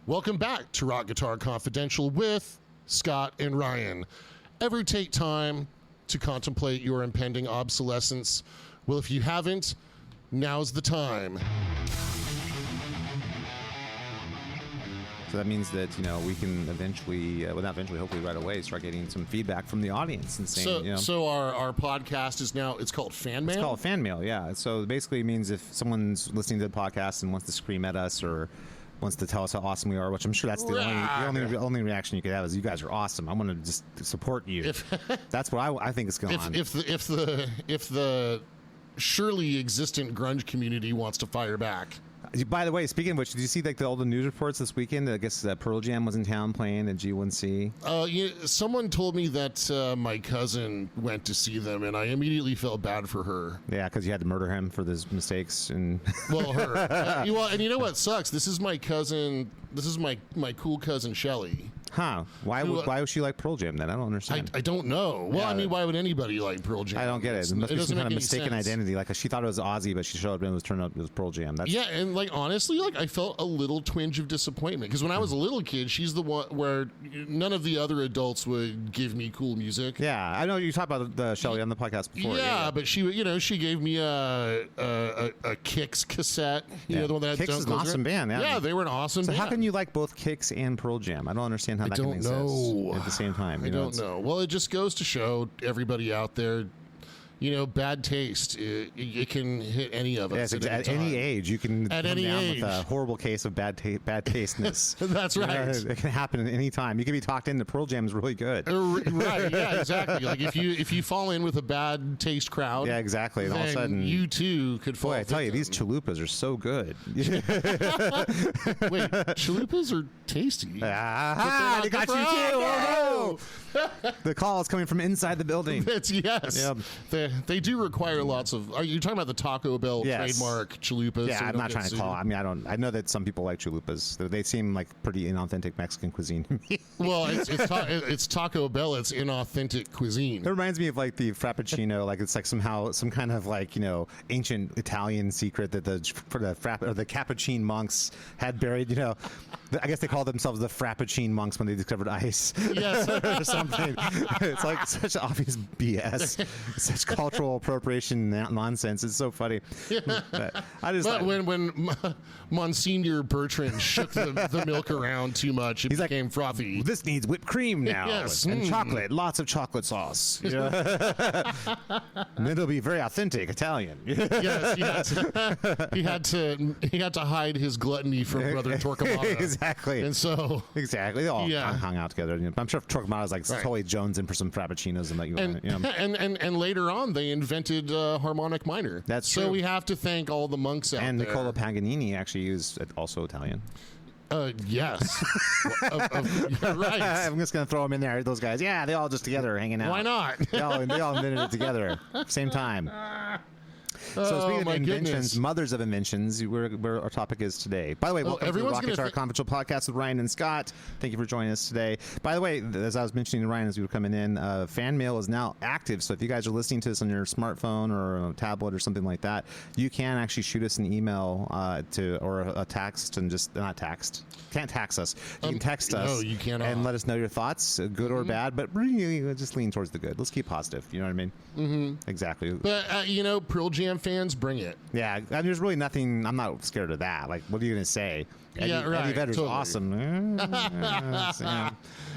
Welcome back to Rock Guitar Confidential with Scott and Ryan. Ever take time to contemplate your impending obsolescence? Well, if you haven't, now's the time. So that means that, we can eventually, hopefully right away, start getting some feedback from the audience and saying, So our podcast is now, it's called Fan Mail? It's called Fan Mail, yeah. So basically it means if someone's listening to the podcast and wants to scream at us or wants to tell us how awesome we are, which I'm sure that's the only reaction you could have is, you guys are awesome. I want to just support you. That's what I think is going on. If the surely existent grunge community wants to fire back. By the way, speaking of which, did you see all the news reports this weekend? I guess Pearl Jam was in town playing at G1C. Someone told me that my cousin went to see them, and I immediately felt bad for her. Yeah, because you had to murder him for his mistakes. And well, her. And you know what sucks? This is my cousin. This is my cool cousin Shelly. Huh? Why would she like Pearl Jam then? I don't understand. I don't know. Well, yeah, why would anybody like Pearl Jam? I don't get it. It must be some kind of mistaken identity. Like, she thought it was Ozzy, but she showed up and it turned out it was Pearl Jam. And honestly, I felt a little twinge of disappointment because when I was a little kid, she's the one where none of the other adults would give me cool music. Yeah, I know you talked about the Shelly on the podcast before. Yeah, but she gave me a Kix cassette. The one that had Kix is an awesome band. Yeah, they were an awesome band. So how can you like both Kix and Pearl Jam? I don't understand how that can exist at the same time. I don't know. Well, it just goes to show everybody out there, bad taste. It can hit any of us. Yes, at any age, you can at come any down age. with a horrible case of bad tasteness. That's right. It can happen at any time. You can be talked into. Pearl Jam is really good. Right? Yeah, exactly. Like if you fall in with a bad taste crowd. Yeah, exactly. And all of a sudden, you too could fall. Boy, I tell you, these chalupas are so good. Wait, chalupas are tasty. Ah, they got you too. Oh, the call is coming from inside the building. Yes. Yep. They do require lots of. Are you talking about the Taco Bell trademark chalupas? Yeah, I'm not trying to call. I mean, I know that some people like chalupas. They seem like pretty inauthentic Mexican cuisine to me. Well, it's Taco Bell. It's inauthentic cuisine. It reminds me of the Frappuccino. It's somehow some kind of ancient Italian secret that the Capuchin monks had buried. I guess they called themselves the Frappuccine monks when they discovered ice. Yes. Or something. It's such obvious BS. Such cultural appropriation nonsense. It's so funny. Yeah. But when Monsignor Bertrand shook the milk around too much, it became frothy. This needs whipped cream now. Yes. And chocolate. Lots of chocolate sauce. And it'll be very authentic Italian. Yes, he had to hide his gluttony from Brother Torquemada. Exactly. And so exactly, they all hung out together. I'm sure Torquemada's totally jonesing for some frappuccinos and later on they invented harmonic minor. That's true. So we have to thank all the monks out and there. Niccolo Paganini actually used also Italian. Yes. Right. I'm just going to throw them in there. Those guys. Yeah, they all just together hanging out. Why not? they all invented it together. Same time. So speaking of inventions, mothers of inventions, where our topic is today. By the way, welcome to the Rock Guitar Confidential podcast with Ryan and Scott. Thank you for joining us today. By the way, as I was mentioning to Ryan as we were coming in, fan mail is now active. So if you guys are listening to this on your smartphone or a tablet or something like that, you can actually shoot us an email or a text and just not text. Can't tax us. You can text us. No, you cannot. And let us know your thoughts, good or bad, but really just lean towards the good. Let's keep positive. You know what I mean? Mm-hmm. Exactly. But Pearl Jam fans, bring it. Yeah, there's really nothing. I'm not scared of that. What are you going to say? Eddie Vedder's awesome.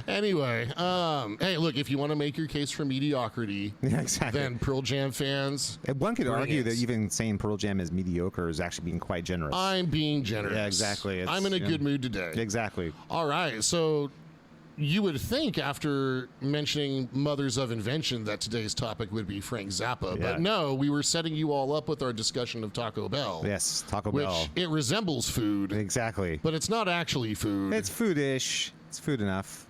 Anyway, hey, look, if you want to make your case for mediocrity, then Pearl Jam fans. One could argue that even saying Pearl Jam is mediocre is actually being quite generous. I'm being generous. Yeah, exactly. I'm in a good mood today. Exactly. All right, so you would think after mentioning mothers of invention that today's topic would be Frank Zappa, but no, we were setting you all up with our discussion of Taco Bell. Yes, Taco Bell. Which it resembles food. Exactly. But it's not actually food. It's food-ish. It's food enough.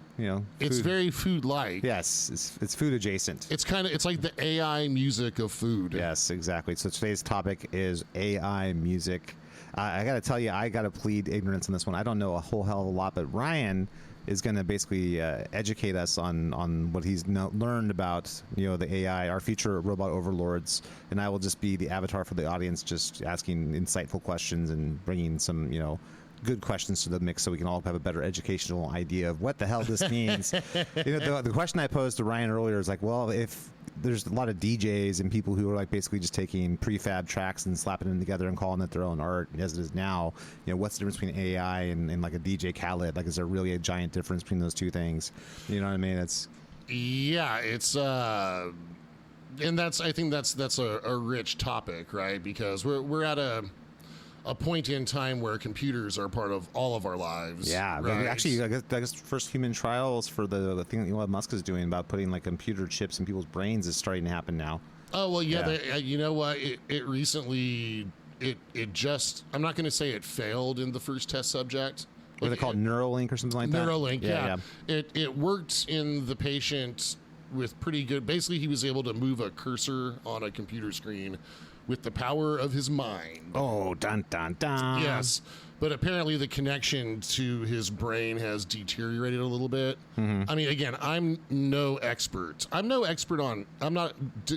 It's very food-like. Yes, it's food adjacent. It's like the AI music of food. Yes, exactly. So today's topic is AI music. I got to tell you, I got to plead ignorance on this one. I don't know a whole hell of a lot, but Ryan is going to basically educate us on what he's learned about the AI, our future robot overlords, and I will just be the avatar for the audience, just asking insightful questions and bringing some good questions to the mix so we can all have a better educational idea of what the hell this means. The question I posed to Ryan earlier is like, well, if there's a lot of DJs and people who are like basically just taking prefab tracks and slapping them together and calling it their own art as it is now, what's the difference between AI and like a DJ Khaled? Like, is there really a giant difference between those two things? You know what I mean? It's and I think that's a rich topic, right? Because we're at a point in time where computers are part of all of our lives. Yeah, right? actually, I guess first human trials for the thing that Elon Musk is doing about putting like computer chips in people's brains is starting to happen now. Oh well, yeah. You know what? It recently just, I'm not going to say it failed in the first test subject. What are they called? Neuralink or something like that? Neuralink, yeah. It worked in the patient with pretty good. Basically, he was able to move a cursor on a computer screen with the power of his mind. Oh, dun dun dun. Yes, but apparently the connection to his brain has deteriorated a little bit. Mm-hmm. I mean, again, I'm no expert.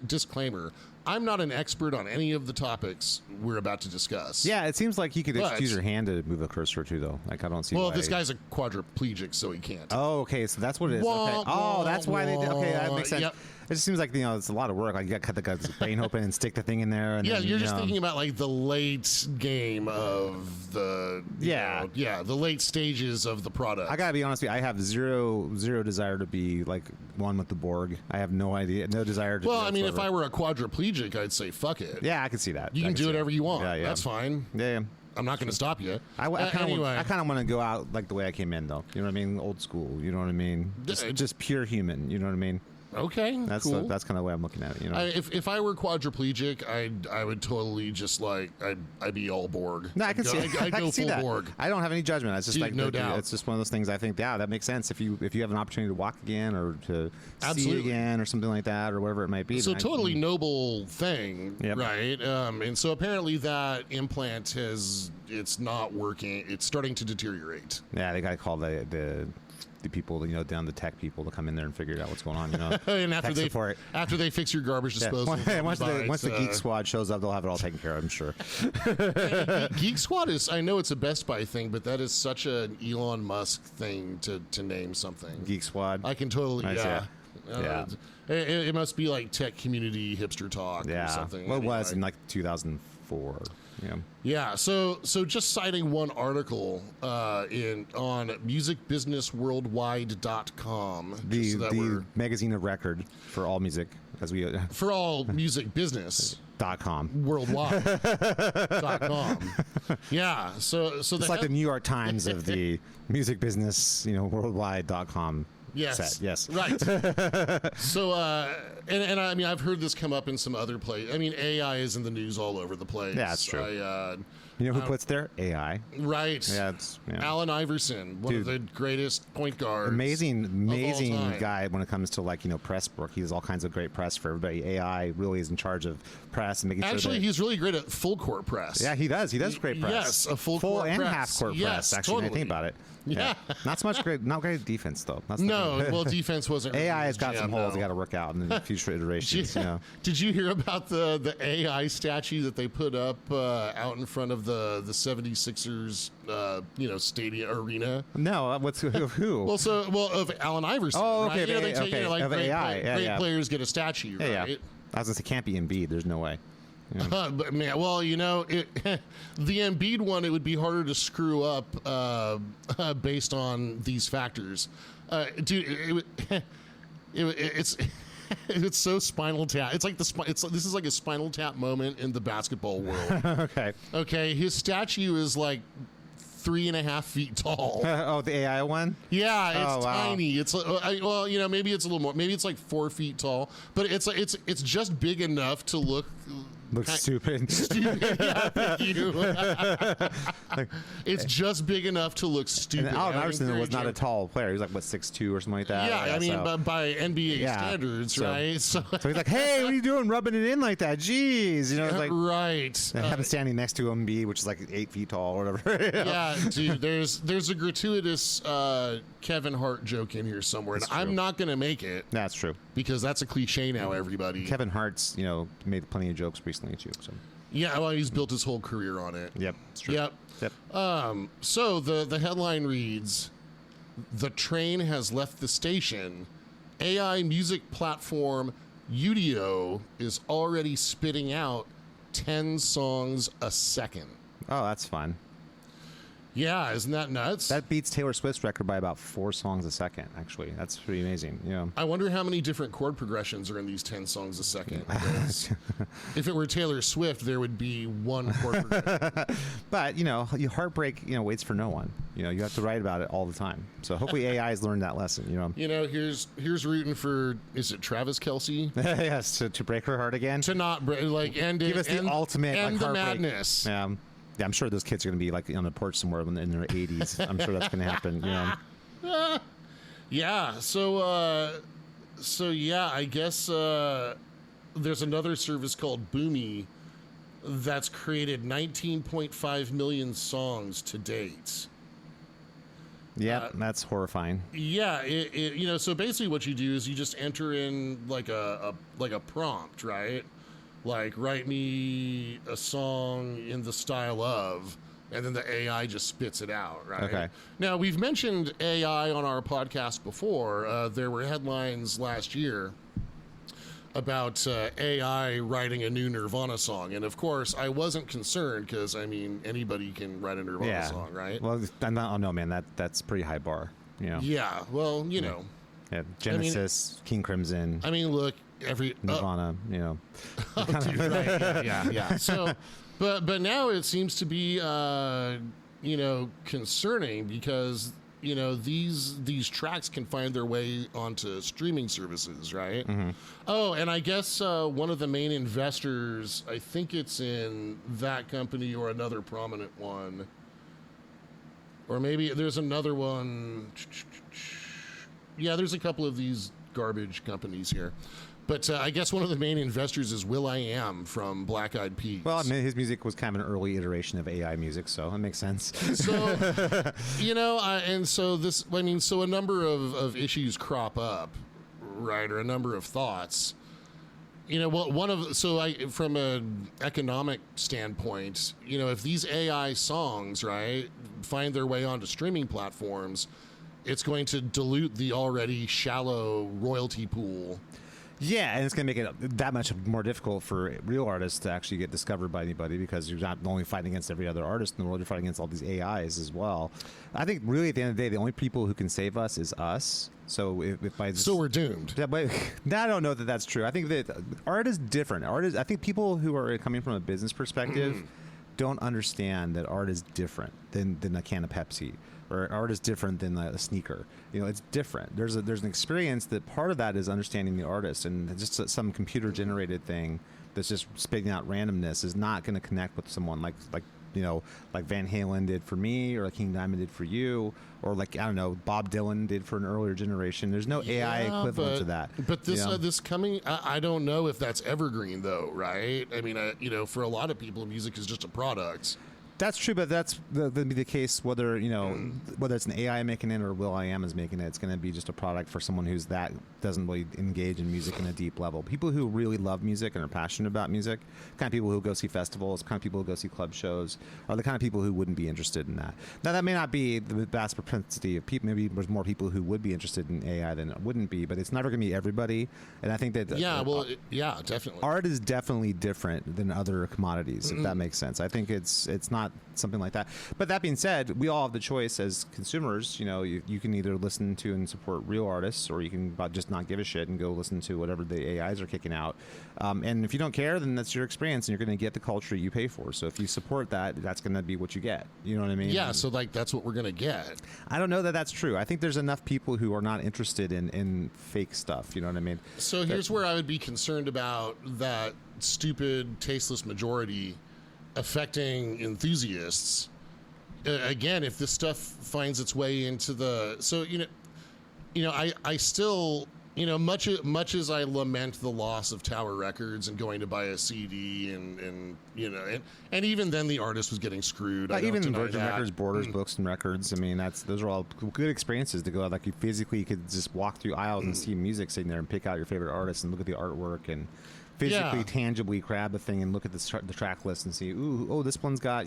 Disclaimer. I'm not an expert on any of the topics we're about to discuss. Yeah, it seems like you could just use your hand to move a cursor too, though. Like, I don't see. Well, this guy's a quadriplegic, so he can't. Oh, okay, so that's what it is. Okay. Oh, that's why they did. Okay, that makes sense. Yep. It just seems like it's a lot of work. Like, you got to cut the guy's brain open and stick the thing in there. And yeah, then, you're just thinking about like the late game of the the late stages of the product. I gotta be honest with you. I have zero desire to be like one with the Borg. I have no idea, no desire to. Well, I mean, if I were a quadriplegic, I'd say fuck it. Yeah, I can see that. You can do whatever you want. Yeah. That's fine. Yeah. I'm not going to stop you. I kind of want to go out like the way I came in, though. You know what I mean? Old school. You know what I mean? Just pure human. You know what I mean? Okay, that's cool. That's kind of the way I'm looking at it. If I were quadriplegic, I would totally just like I'd be all Borg. No, I can see. I'd go full Borg. I don't have any judgment. It's just no doubt. It's just one of those things. I think that makes sense if you have an opportunity to walk again or to see again or something like that or whatever it might be. So totally noble thing, right? And so apparently that implant it's not working. It's starting to deteriorate. Yeah, they got to call the people, down the tech people to come in there and figure out what's going on, and after they fix your garbage disposal. Yeah. Once the Geek Squad shows up, they'll have it all taken care of, I'm sure. Geek Squad I know it's a Best Buy thing, but that is such an Elon Musk thing to name something. Geek Squad. I can totally, yeah. It must be like tech community hipster talk or something. Well, it was in like 2004. Yeah. So just citing one article on musicbusinessworldwide.com, the magazine of record for all music, for all music business. .com worldwide.com. Yeah. So it's like the New York Times of the music business, worldwide.com. Yes. Set. Yes. Right. So, and I mean, I've heard this come up in some other places. I mean, AI is in the news all over the place. Yeah, that's true. You know who puts there? AI. Right. Yeah. Allen Iverson, one of the greatest point guards. Amazing guy when it comes to press work. He does all kinds of great press for everybody. AI really is in charge of press and making sure. Actually, he's really great at full court press. Yeah, he does. He does great press. Yes, a full court and press. half court press. Actually, totally. when I think about it. Yeah. Not so much not great defense though. Well, defense wasn't. Really AI has got some holes they got to work out in the future iterations. Did you hear about the AI statue that they put up out in front of the 76ers stadium arena? No, who? Well, of Allen Iverson. Oh, okay. Right? Great AI. Players get a statue, right? Yeah. I was gonna say, can't be Embiid. There's no way. Yeah. But man, well, the Embiid one, it would be harder to screw up based on these factors, dude. It's it's so Spinal Tap. It's like this is like a Spinal Tap moment in the basketball world. Okay. His statue is like 3.5 feet tall. Oh, the AI one? Yeah, it's tiny. It's maybe it's a little more. Maybe it's like 4 feet tall, but it's just big enough to look stupid. Yeah, thank you. It's just big enough to look stupid. And Allen Iverson was not a tall player. He was like 6'2" or something like that. Yeah, I mean, by NBA standards, right? So he's like, "Hey, what are you doing, rubbing it in like that? Jeez, it's like right." And have him standing next to Embiid, which is like 8 feet tall or whatever. Yeah, dude. There's a gratuitous Kevin Hart joke in here somewhere, and I'm not gonna make it. That's true because that's a cliche now. Everybody. Kevin Hart's made plenty of jokes recently too. So. Yeah, well, he's built his whole career on it. Yep, it's true. Yep. So the headline reads, "The train has left the station. AI music platform Udio is already spitting out 10 songs a second." Oh, that's fun. Yeah, isn't that nuts? That beats Taylor Swift's record by about 4 songs a second, actually. That's pretty amazing. Yeah. I wonder how many different chord progressions are in these 10 songs a second. Because if it were Taylor Swift, there would be one chord progression. But, your heartbreak, waits for no one. You have to write about it all the time. So hopefully AI has learned that lesson, Here's rooting for, is it Travis Kelce? Yes, to break her heart again. To not, end it. Give us the ultimate and the heartbreak. madness. Yeah, I'm sure those kids are going to be on the porch somewhere in their 80s. I'm sure that's going to happen. Yeah. So yeah, I guess there's another service called Boomy that's created 19.5 million songs to date. Yeah, that's horrifying. Yeah, so basically what you do is you just enter in like a prompt, right? Like, write me a song in the style of, and then the AI just spits it out, right? Okay. Now, we've mentioned AI on our podcast before. There were headlines last year about AI writing a new Nirvana song. And, of course, I wasn't concerned because, anybody can write a Nirvana song, right? Well, oh, no, man, that's pretty high bar. Yeah, well, know. Yeah, Genesis, King Crimson. Look, Nirvana, Right, yeah. So, but now it seems to be, concerning because these tracks can find their way onto streaming services, right? Mm-hmm. Oh, and I guess one of the main investors, I think it's in that company or another prominent one, or maybe there's another one. Yeah, there's a couple of these garbage companies here. But I guess one of the main investors is Will.i.am from Black Eyed Peas. Well, his music was kind of an early iteration of AI music, so that makes sense. So, and so so a number of issues crop up, right, or a number of thoughts. From an economic standpoint, if these AI songs, right, find their way onto streaming platforms, it's going to dilute the already shallow royalty pool. Yeah, and it's going to make it that much more difficult for real artists to actually get discovered by anybody because you're not only fighting against every other artist in the world, you're fighting against all these AIs as well. I think really at the end of the day, the only people who can save us is us. So so we're doomed. Yeah, but I don't know that that's true. I think that art is different. I think people who are coming from a business perspective don't understand that art is different than a can of Pepsi. Or art is different than a sneaker. It's different. There's an experience that part of that is understanding the artist, and just some computer generated thing that's just spitting out randomness is not going to connect with someone like Van Halen did for me, or like King Diamond did for you, or Bob Dylan did for an earlier generation. There's no AI equivalent to that. But this coming, I don't know if that's evergreen though, right? For a lot of people, music is just a product. That's true, but that's going to be the case whether it's an AI making it or Will.i.am is making it. It's going to be just a product for someone who's doesn't really engage in music in a deep level. People who really love music and are passionate about music, kind of people who go see festivals, kind of people who go see club shows, are the kind of people who wouldn't be interested in that. Now, that may not be the vast propensity of people. Maybe there's more people who would be interested in AI than wouldn't be, but it's never going to be everybody. And I think that definitely. Art is definitely different than other commodities, if that makes sense. I think it's not something like that. But that being said, we all have the choice as consumers. You can either listen to and support real artists, or you can just not give a shit and go listen to whatever the AIs are kicking out. And if you don't care, then that's your experience, and you're going to get the culture you pay for. So if you support that, that's going to be what you get. You know what I mean? Yeah. So that's what we're going to get. I don't know that that's true. I think there's enough people who are not interested in fake stuff. You know what I mean? So here's where I would be concerned about that stupid, tasteless majority affecting enthusiasts. Again, if this stuff finds its way into I still, much as I lament the loss of Tower Records and going to buy a CD and even then the artist was getting screwed. Even Virgin Records, Borders, Books and Records. Those are all good experiences to go out. You could just walk through aisles and see music sitting there and pick out your favorite artist and look at the artwork and physically, tangibly grab the thing and look at the track list and see, this one's got,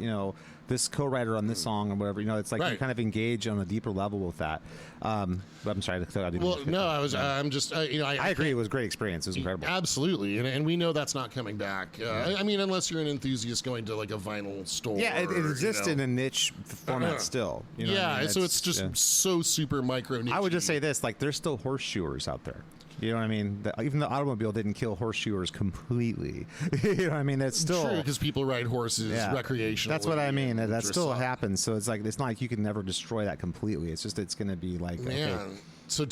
this co-writer on this song or whatever. It's like you kind of engage on a deeper level with that. But I'm sorry. I agree. It was a great experience. It was incredible. Absolutely. And we know that's not coming back. I mean, unless you're an enthusiast going to like a vinyl store. Yeah, it exists in a niche format still. So it's just so super micro niche. I would just say this, like there's still horseshoers out there. You know what I mean? Even the automobile didn't kill horseshoers completely. You know what I mean? That's still true because people ride horses recreationally. That's what I mean. That still happens. So it's not like you can never destroy that completely. It's just it's going to be like So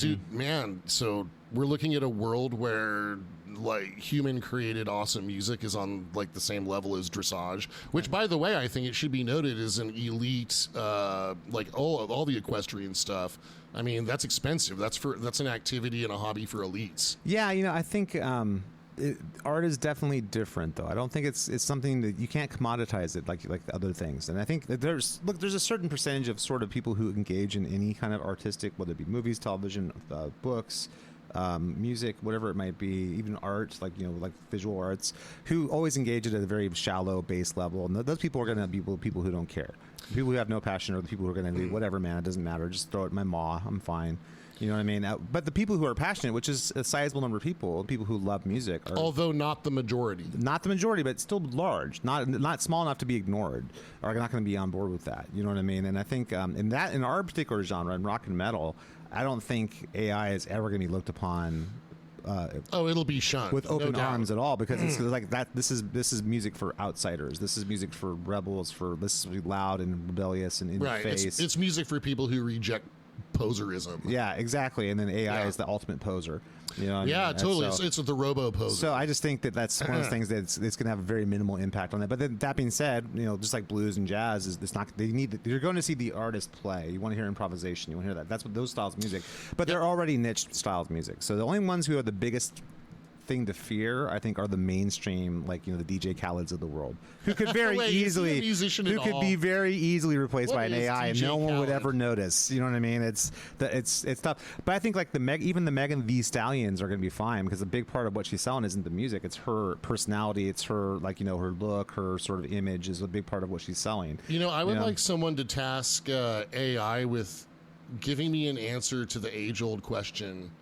so we're looking at a world where like human created awesome music is on like the same level as dressage, which by the way I think it should be noted is an elite like all the equestrian stuff. I mean, that's expensive. That's an activity and a hobby for elites. Yeah, I think art is definitely different, though. I don't think it's something that you can't commoditize it like other things. And I think that there's a certain percentage of sort of people who engage in any kind of artistic, whether it be movies, television, books, music, whatever it might be, even art, like visual arts, who always engage at a very shallow base level. And those people are going to be people who don't care. People who have no passion are the people who are going to do whatever, man, it doesn't matter. Just throw it in my maw. I'm fine. You know what I mean? But the people who are passionate, which is a sizable number of people who love music, although not the majority, but still large, not small enough to be ignored, are not going to be on board with that. You know what I mean? And I think in our particular genre, in rock and metal, I don't think AI is ever going to be looked upon. It'll be shunned with open arms at all, because it's like that. This is music for outsiders. This is music for rebels. This is loud and rebellious and in your face. It's music for people who reject poserism. Yeah, exactly. And then AI is the ultimate poser. You know what I mean? Totally. It's the robo poser. So I just think that's one of the things that's going to have a very minimal impact on that. But then that being said, just like blues and jazz, it's not. You're going to see the artist play. You want to hear improvisation. You want to hear that. That's what those styles of music. But they're already niche styles of music. So the only ones who are the biggest thing to fear, I think, are the mainstream, like the DJ Khaled's of the world, who could very easily, be very easily replaced by an AI, and no one would ever notice. You know what I mean? It's tough. But I think like even the Megan Thee Stallions are going to be fine, because a big part of what she's selling isn't the music; it's her personality, it's her her look, her sort of image is a big part of what she's selling. I would like someone to task AI with giving me an answer to the age-old question: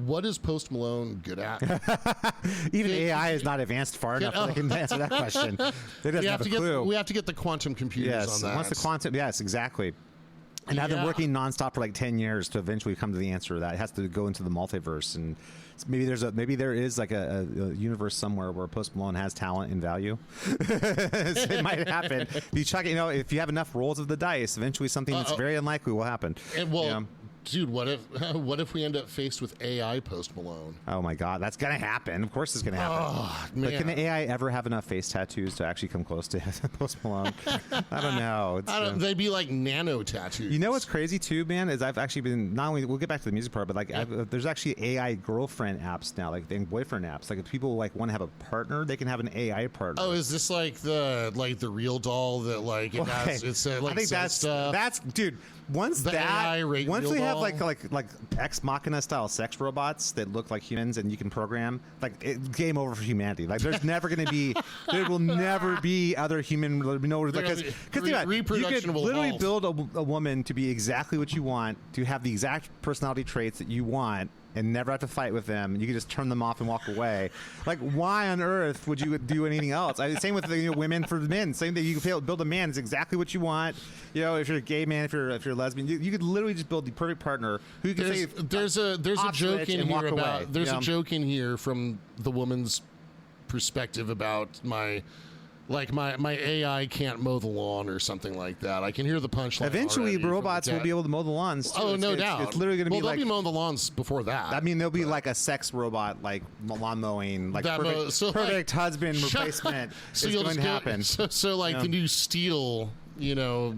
what is Post Malone good at? Even AI is not advanced far enough that they can answer that question. They doesn't have a clue. We have to get the quantum computers on that. Once the quantum, exactly. And I've been working nonstop for like 10 years to eventually come to the answer to that. It has to go into the multiverse, and maybe there is like a universe somewhere where Post Malone has talent and value. It might happen. If you check, if you have enough rolls of the dice, eventually something that's very unlikely will happen. And dude, what if we end up faced with AI Post Malone? Oh my God, that's gonna happen. Of course, it's gonna happen. Oh, man. But can the AI ever have enough face tattoos to actually come close to Post Malone? I don't know. They'd be like nano tattoos. You know what's crazy too, man, is I've actually been, not only, we'll get back to the music part, but like there's actually AI girlfriend apps now, like boyfriend apps. Like if people like want to have a partner, they can have an AI partner. Oh, is this like the real doll that like it has? It's like, I think that's dude. Once we have like Ex Machina style sex robots that look like humans and you can program, game over for humanity. Like there will never be other human. Because you could literally build a woman to be exactly what you want, to have the exact personality traits that you want, and never have to fight with them. You can just turn them off and walk away. Like, why on earth would you do anything else? Same with women for men. Same thing. You can build a man. It's exactly what you want. If you're a gay man, if you're a lesbian, you could literally just build the perfect partner who you can say. There's a joke in here about. There's a joke in here from the woman's perspective about my AI can't mow the lawn or something like that. I can hear the punchline. Eventually, robots will be able to mow the lawns too. Oh, no doubt. It's literally going to be they'll be mowing the lawns before that. I mean, there'll be like a sex robot, like lawn mowing, like perfect husband replacement. So it's going to happen. The new Steel, it's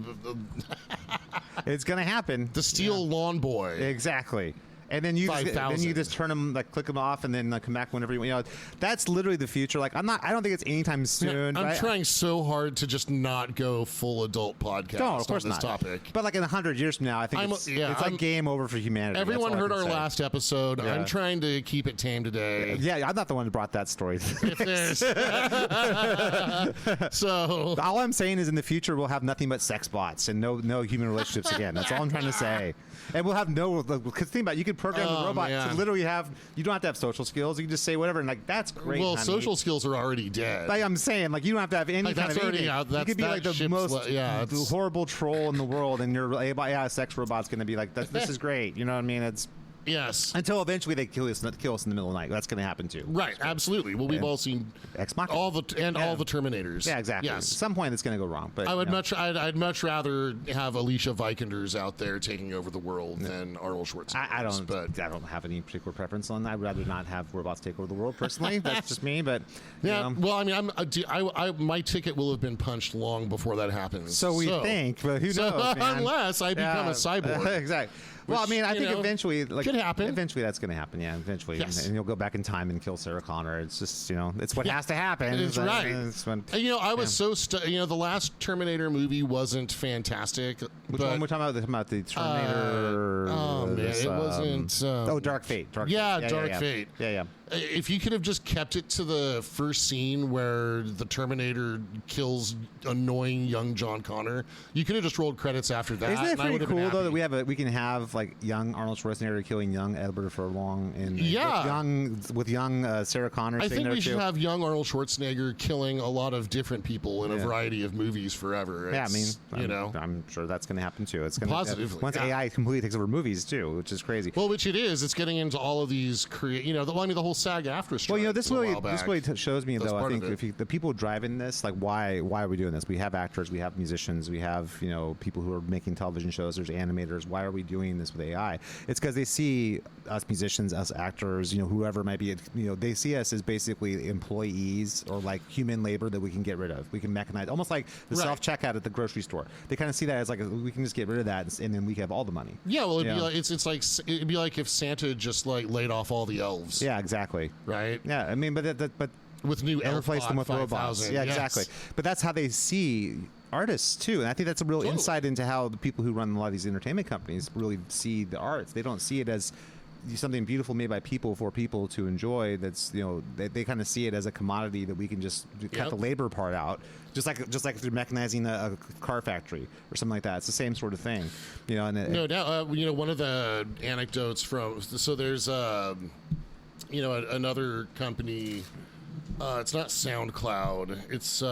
going to happen. The Steel lawn boy. Exactly. And then you 5,000. just turn them, like click them off, and then come back whenever you want. You know, that's literally the future. Like I don't think it's anytime soon. I'm right? trying so hard to just not go full adult podcast No, of course on this not. topic. But like in 100 years from now, I think it's like game over for humanity. Everyone heard our say. last episode. Yeah. I'm trying to keep it tame today. Yeah, I'm not the one who brought that story. If there's so all I'm saying is in the future we'll have nothing but sex bots and no human relationships again. That's all I'm trying to say. And we'll have because think about it, you could program the robot to literally you don't have to have social skills. You can just say whatever, and like that's great. Well, honey. social skills are already dead. Like I'm saying, like you don't have to have any Like, kind that's of already anything. out. You could be like the most it's- horrible troll in the world, and your sex robot's going to be like, this is great. You know what I mean? It's Yes. until eventually they kill us in the middle of the night. That's going to happen too. Right. Absolutely. Well, we've all seen Ex Machina. all the Terminators. Yeah, exactly. Yes. At some point it's going to go wrong. But I would I'd much rather have Alicia Vikinders out there taking over the world than Arnold Schwarzenegger. I don't have any particular preference on that. I'd rather not have robots take over the world personally. That's just me. But yeah. Well, I mean, my ticket will have been punched long before that happens. So we think, but who knows? Man? Unless I become a cyborg. Exactly. Well, I mean, I think eventually, could happen. Eventually, that's going to happen. Yeah, eventually, Yes. and you'll go back in time and kill Sarah Connor. It's just, it's what has to happen. It's right. I was so the last Terminator movie wasn't fantastic. Which one we're talking about? The Terminator. It wasn't. Dark Fate. Dark Fate. Yeah. If you could have just kept it to the first scene where the Terminator kills annoying young John Connor, you could have just rolled credits after that. Isn't it and I pretty would have been cool though happy. that we can have like young Arnold Schwarzenegger killing young Edward Furlong and with young Sarah Connor? I think there we should too. have young Arnold Schwarzenegger killing a lot of different people in a Yeah. variety of movies forever. Yeah, I mean, It's, I'm sure that's going to happen too. It's going to Positively, once yeah. AI completely takes over movies too, which is crazy. Well, which it is. It's getting into all of these the whole SAG-AFTRA strike. Well, this really shows me That's though. I part think of it. the people driving this, like, why are we doing this? We have actors, we have musicians, we have people who are making television shows. There's animators. Why are we doing this with AI? It's because they see us musicians, us actors, whoever it might be. They see us as basically employees or like human labor that we can get rid of. We can mechanize, almost like the Right. self-checkout at the grocery store. They kind of see that as like we can just get rid of that, and then we have all the money. Yeah, well, it'd be like if Santa just like laid off all the elves. Yeah, exactly. Right. Yeah, I mean, but With new and replace them with 5,000. robots. Yeah, Yes. exactly. But that's how they see artists too, and I think that's a real insight into how the people who run a lot of these entertainment companies really see the arts. They don't see it as something beautiful made by people for people to enjoy. That's they kind of see it as a commodity that we can just cut the labor part out, just like if they're mechanizing a car factory or something like that. It's the same sort of thing, No doubt. One of the anecdotes there's another company. It's not SoundCloud. It's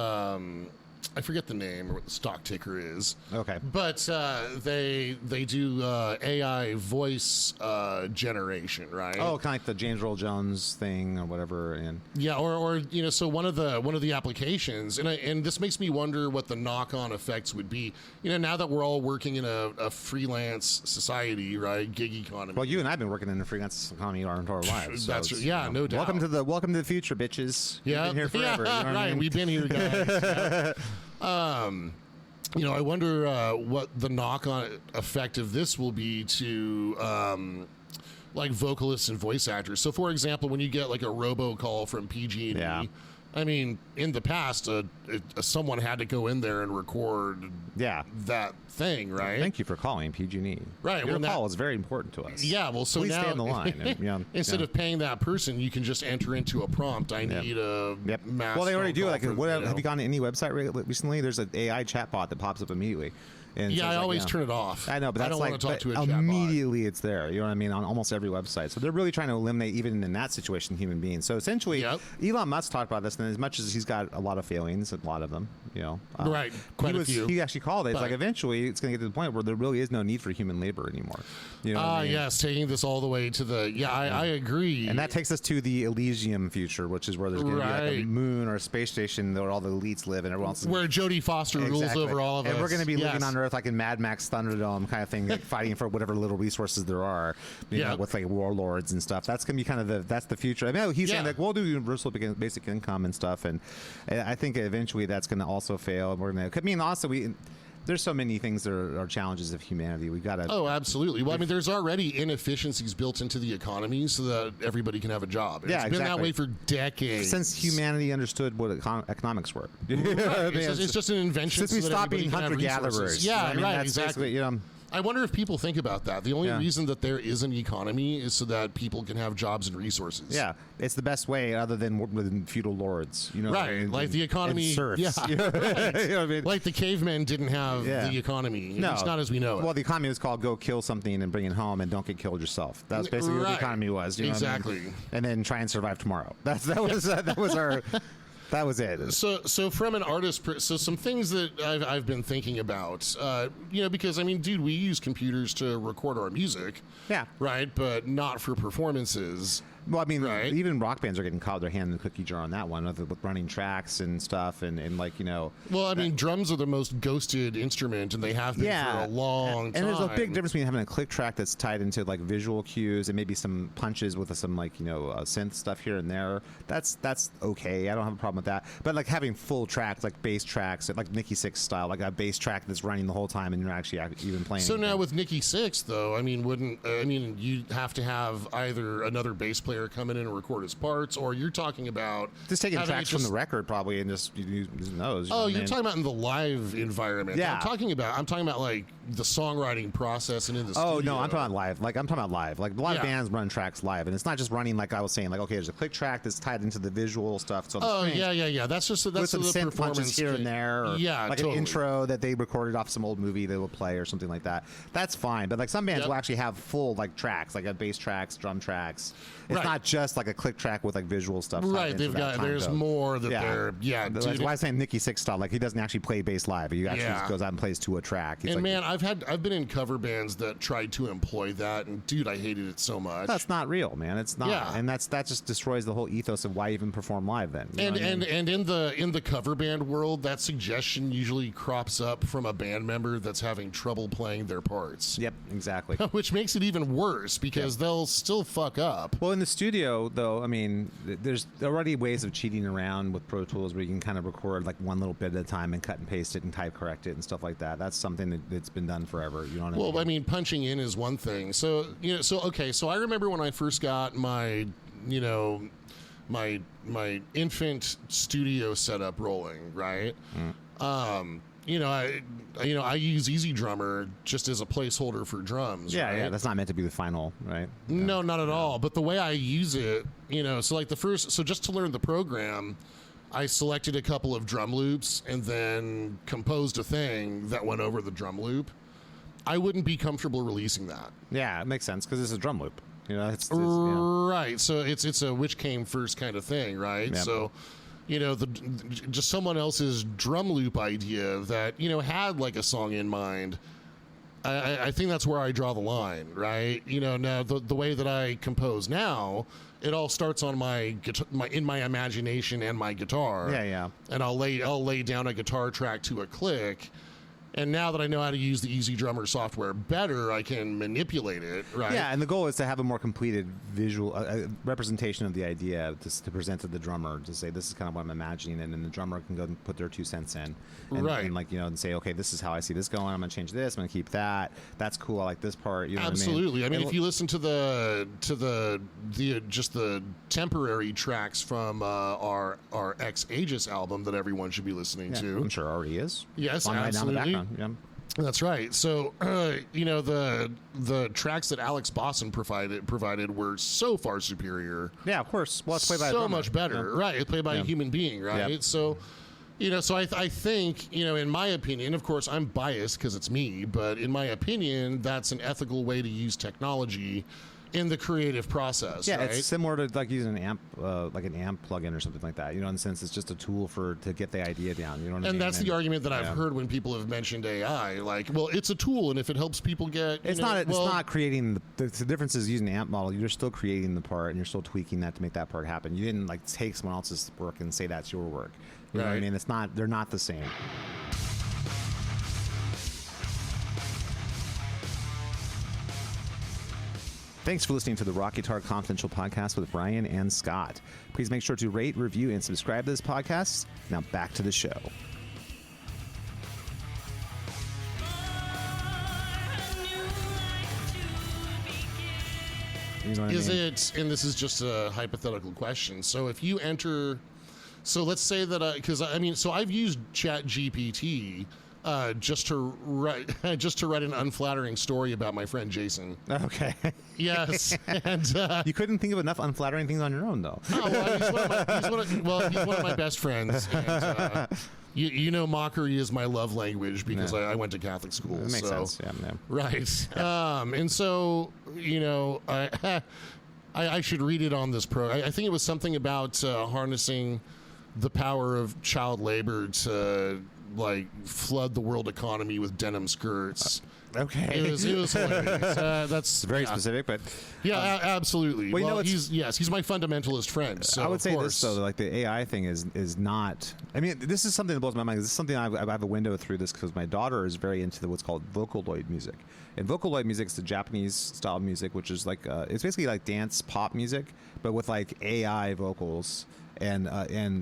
I forget the name or what the stock ticker is. Okay. But they do AI voice generation, right? Oh, kind of like the James Earl Jones thing or whatever. And Yeah, or so one of the applications, and this makes me wonder what the knock-on effects would be. Now that we're all working in a freelance society, right, gig economy. well, you and I've been working in the freelance economy our entire lives. So That's it's, no doubt. Welcome to the future, bitches. We've been here forever. You know what I right. mean? We've been here, guys. I wonder what the knock-on effect of this will be to like vocalists and voice actors. So, for example, when you get like a robocall from PG&E, Yeah. I mean, in the past, someone had to go in there and record that thing, right? Thank you for calling PG&E. Right, Your well, call is very important to us. Yeah, well, so Please now stay on the line. And, instead of paying that person, you can just enter into a prompt. I need a mass. Well, they already phone do. Like, call have you gone to any website recently? There's an AI chatbot that pops up immediately. And Yeah, so I it's always turn it off. I know, but I that's don't like want to talk to a but chatbot. immediately it's there. You know what I mean? On almost every website. So they're really trying to eliminate, even in that situation, human beings. So essentially, Elon Musk talked about this, and as much as he's got a lot of failings, a lot of them, right, quite a few. He actually called it. It's like eventually it's going to get to the point where there really is no need for human labor anymore. You know what I mean? Yes, taking this all the way to the I agree. And that takes us to the Elysium future, which is where there's going to be like a moon or a space station where all the elites live, and everyone else is where Jodie Foster rules over all of us. And we're going to be living on Earth like in Mad Max Thunderdome kind of thing, like fighting for whatever little resources there are, you know, with like warlords and stuff. That's going to be kind of that's the future. I mean, he's saying like we'll do universal basic income and stuff, and I think eventually that's going to also fail. And we're going to. I mean, also there's so many things that are challenges of humanity. We got to. Oh, absolutely. Well, I mean, there's already inefficiencies built into the economy so that everybody can have a job. Yeah, it's been that way for decades. Since humanity understood what economics were. Right. It's just an invention. Since we stopped being hunter-gatherers. Yeah, I mean, right, exactly. I wonder if people think about that. The only reason that there is an economy is so that people can have jobs and resources. Yeah, it's the best way other than with feudal lords. Right, like the economy. Serfs. Yeah, right. You know what I mean? Like the cavemen didn't have the economy. No. It's not as we know it. Well, the economy was called go kill something and bring it home and don't get killed yourself. That's basically what the economy was. You know exactly. What I mean? And then try and survive tomorrow. That was our. That was it. So from an artist, so some things that I've been thinking about, because I mean, dude, we use computers to record our music, right, but not for performances. Well, I mean, even rock bands are getting caught with their hand in the cookie jar on that one, with running tracks and stuff, and like, Well, I mean, drums are the most ghosted instrument, and they have been for a long time. And there's a big difference between having a click track that's tied into like visual cues and maybe some punches with some like synth stuff here and there. That's okay. I don't have a problem with that. But like having full tracks, like bass tracks, like Nikki Sixx style, like a bass track that's running the whole time, and you're actually even playing. So now with Nikki Sixx, though, I mean, you have to have either another bass player come in and record his parts, or you're talking about just taking tracks from the record probably and just using those. Oh, you're talking about in the live environment. Yeah, I'm talking about like the songwriting process and in the studio. Oh no, I'm talking about live. Like I'm talking about live. Like a lot of bands run tracks live, and it's not just running like I was saying. Like okay, there's a click track that's tied into the visual stuff. So yeah. That's just with some the synth punches here and there. Or like totally. An intro that they recorded off some old movie they will play or something like that. That's fine. But like some bands will actually have full like tracks, like bass tracks, drum tracks. It's not just like a click track with like visual stuff. Right, there's more that they're That's why I'm saying Nikki Sixx style. Like he doesn't actually play bass live. He actually goes out and plays to a track. And man, I've been in cover bands that tried to employ that, and dude, I hated it so much. That's not real, man. It's not, and that just destroys the whole ethos of why even perform live. Then and in the cover band world, that suggestion usually crops up from a band member that's having trouble playing their parts. Yep, exactly. Which makes it even worse because they'll still fuck up. Well, in the studio, though, I mean, there's already ways of cheating around with Pro Tools where you can kind of record like one little bit at a time and cut and paste it and type correct it and stuff like that. That's something that's been done forever. You know what I mean? Well, I mean, punching in is one thing. So so I remember when I first got my infant studio setup rolling, right? I use Easy Drummer just as a placeholder for drums. Yeah, that's not meant to be the final, right? No, not at all. But the way I use it, so just to learn the program, I selected a couple of drum loops and then composed a thing that went over the drum loop. I wouldn't be comfortable releasing that. Yeah, it makes sense because it's a drum loop. Right. So it's a which came first kind of thing, right? Yep. So. Just someone else's drum loop idea that, had like a song in mind. I think that's where I draw the line, right? Now the way that I compose now, it all starts on my imagination and my guitar. Yeah. And I'll lay down a guitar track to a click. And now that I know how to use the Easy Drummer software better, I can manipulate it, right? Yeah, and the goal is to have a more completed visual representation of the idea to present to the drummer to say, this is kind of what I'm imagining, and then the drummer can go and put their 2 cents in. And say, okay, this is how I see this going. I'm going to change this. I'm going to keep that. That's cool. I like this part. Absolutely. What I mean? If you listen to the temporary tracks from our Ex Aegis album that everyone should be listening to. I'm sure already is. Yes, on absolutely. Right down the background. Yeah. That's right. So, the tracks that Alex Bosson provided were so far superior. Yeah, of course. Well, it's played by a so drummer. Much better, right? It's played by a human being, right? Yep. So, so I think, in my opinion, of course, I'm biased because it's me, but in my opinion, that's an ethical way to use technology in the creative process. Yeah, right? It's similar to like using an amp, like an amp plugin or something like that. In the sense it's just a tool to get the idea down. You know what I mean? And that's the argument that I've heard when people have mentioned AI. Like, well, it's a tool, and if it helps people get, it's not creating the difference is using the amp model. You're still creating the part, and you're still tweaking that to make that part happen. You didn't like take someone else's work and say that's your work. You know what I mean? They're not the same. Thanks for listening to the Rock Guitar Confidential podcast with Brian and Scott. Please make sure to rate, review, and subscribe to this podcast. Now back to the show. You know what is I mean? it? And this is just a hypothetical question. So if you enter, so let's say that because I mean, so I've used ChatGPT just to write an unflattering story about my friend Jason. Okay. Yes, and you couldn't think of enough unflattering things on your own, though. oh, well, he's one of my best friends. And, you know, mockery is my love language because I went to Catholic school. That makes sense. Yeah. Right. And so, you know, I should read it on this I think it was something about harnessing the power of child labor to like flood the world economy with denim skirts. Okay. It was hilarious. That's very specific, but absolutely. Well, you know, he's my fundamentalist friend. So I would say this though, like the AI thing is not. I mean, this is something that blows my mind. This is something I have a window through this because my daughter is very into what's called Vocaloid music, and Vocaloid music is the Japanese style music, which is like it's basically like dance pop music, but with like AI vocals. And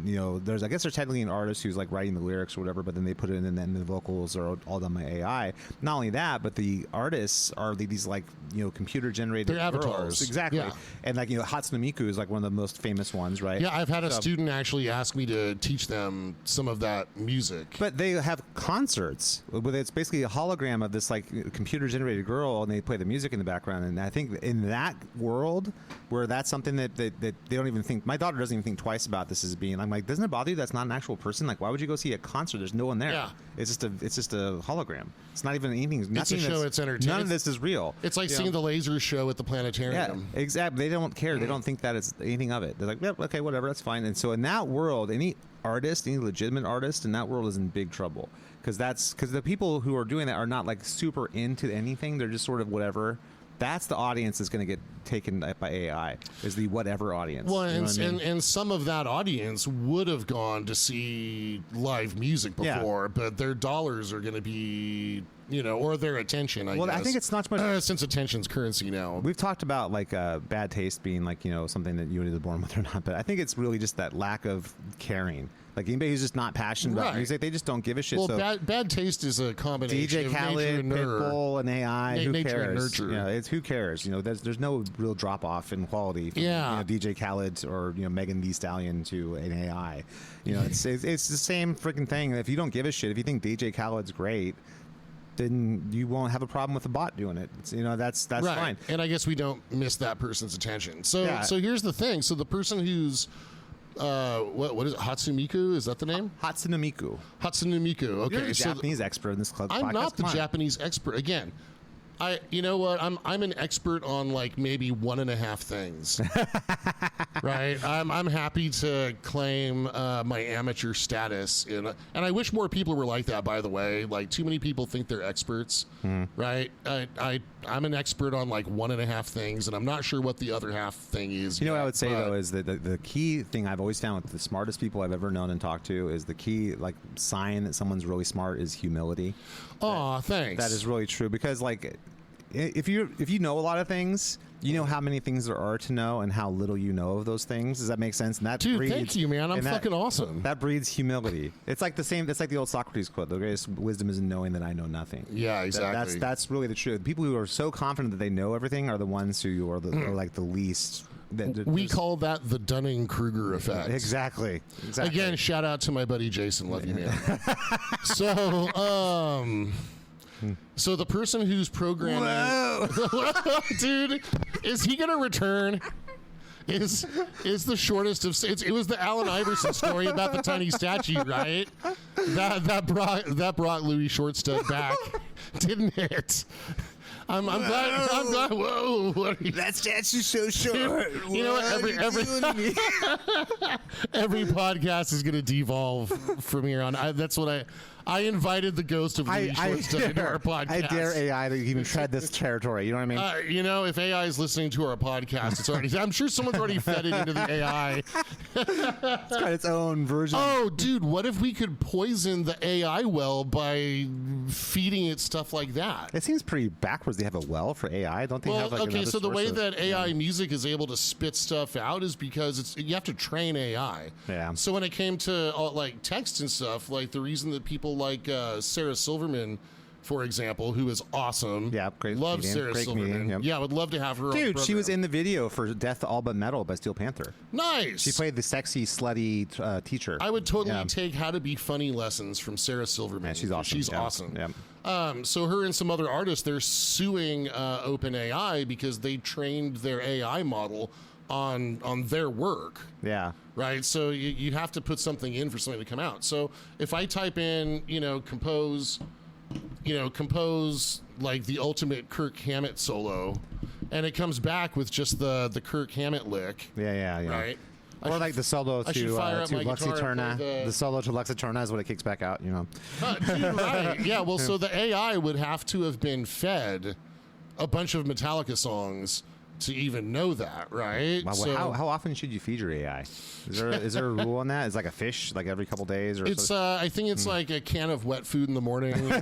you know, I guess there's technically an artist who's like writing the lyrics or whatever, but then they put it in, and then the vocals are all done by AI. Not only that, but the artists are these like, you know, computer generated They're avatars. Exactly. Yeah. And like, you know, Hatsune Miku is like one of the most famous ones, right? Yeah, I've had a student actually ask me to teach them some of that music. But they have concerts where it's basically a hologram of this like computer generated girl, and they play the music in the background. And I think in that world where that's something that they don't even think, my daughter doesn't even think twice about this as being, I'm like, doesn't it bother you that's not an actual person? Like, why would you go see a concert? There's no one there. Yeah. It's just a hologram. It's not even anything. It's a show. It's entertainment. None of this is real. It's like seeing the laser show at the Yeah, planetarium. exactly. They don't care. They don't think that it's anything of it. They're like, yep, okay, whatever, that's fine. And so in that world, any legitimate artist in that world is in big trouble because the people who are doing that are not like super into anything. They're just sort of whatever. That's the audience that's going to get taken by AI, is the whatever audience. Well, you know what I mean? and some of that audience would have gone to see live music before, but their dollars are going to be, you know, or their attention, I guess. I think it's not so much... since attention's currency now. We've talked about like bad taste being like, you know, something that you were either born with or not, but I think it's really just that lack of caring. Like anybody who's just not passionate about music, they just don't give a shit. Well, so bad taste is a combination DJ of Khaled, nature and Pitbull, and AI. Who nature cares? and nurture. You know, it's who cares? You know, there's no real drop off in quality from, you know, DJ Khaled or, you know, Megan Thee Stallion to an AI. You know, it's the same freaking thing. If you don't give a shit, if you think DJ Khaled's great, then you won't have a problem with the bot doing it. You know, that's right. Fine. And I guess we don't miss that person's attention. So here's the thing. So the person who's what is it? Hatsune Miku? Is that the name? Hatsune Miku. Hatsune Miku. Okay, You're the Japanese expert in this club. I'm not the Japanese expert. Again, you know what? I'm an expert on like maybe 1.5 things. Right? I'm happy to claim my amateur status and I wish more people were like that, by the way. Like, too many people think they're experts. Right? I'm an expert on like 1.5 things, and I'm not sure what the other half thing is. You know what I would say though is that the key thing I've always found with the smartest people I've ever known and talked to is the key like sign that someone's really smart is humility. Oh, thanks. That is really true because like if you know a lot of things, you know how many things there are to know and how little you know of those things. Does that make sense? And that breeds, thank you, man. I'm fucking awesome. That breeds humility. It's like the same. It's like the old Socrates quote: "The greatest wisdom is in knowing that I know nothing." Yeah, exactly. That's really the truth. People who are so confident that they know everything are the ones who are like the least. We call that the Dunning-Kruger effect. Exactly. Again, shout out to my buddy Jason. Love you, man. So the person who's programming, dude, is he gonna return? Is the shortest of it was the Allen Iverson story about the tiny statue, right? That brought Louis Shortstud back, didn't it? I'm glad. Whoa! That statue's so short. You know what? Every podcast is going to devolve from here on. That's what I invited the ghost of Louis Shortstud into our podcast. I dare AI to even tread this territory. You know what I mean? You know, if AI is listening to our podcast, it's already. I'm sure someone's already fed it into the AI. It's got its own version. Oh, dude! What if we could poison the AI well by feeding it stuff like that? It seems pretty backwards. They have a well for AI, don't they? Well, have like okay. So the way of, that AI music is able to spit stuff out is because you have to train AI. Yeah. So when it came to like text and stuff, like the reason that people like Sarah Silverman for example, who is awesome. Yeah, great. Love comedian. Sarah Great Silverman. comedian, yep. Yeah, I would love to have her. Dude, on she was program. in the video for Death All But Metal by Steel Panther. Nice. She played the sexy, slutty teacher. I would totally take How to Be Funny lessons from Sarah Silverman. Yeah, she's awesome. She's Yeah. awesome. Yeah. So her and some other artists, they're suing OpenAI because they trained their AI model on their work. Yeah. Right, so you have to put something in for something to come out. So if I type in, compose like the ultimate Kirk Hammett solo, and it comes back with just the Kirk Hammett lick. Yeah. Right. Or like the solo to Luxy Turner. The solo to Luxy Turner is what it kicks back out, Dude, right. Yeah, well, so the AI would have to have been fed a bunch of Metallica songs to even know that, right? Wow, so, how often should you feed your AI? Is there a rule on that? Is like a fish, like every couple days, or it's? I think it's like a can of wet food in the morning, and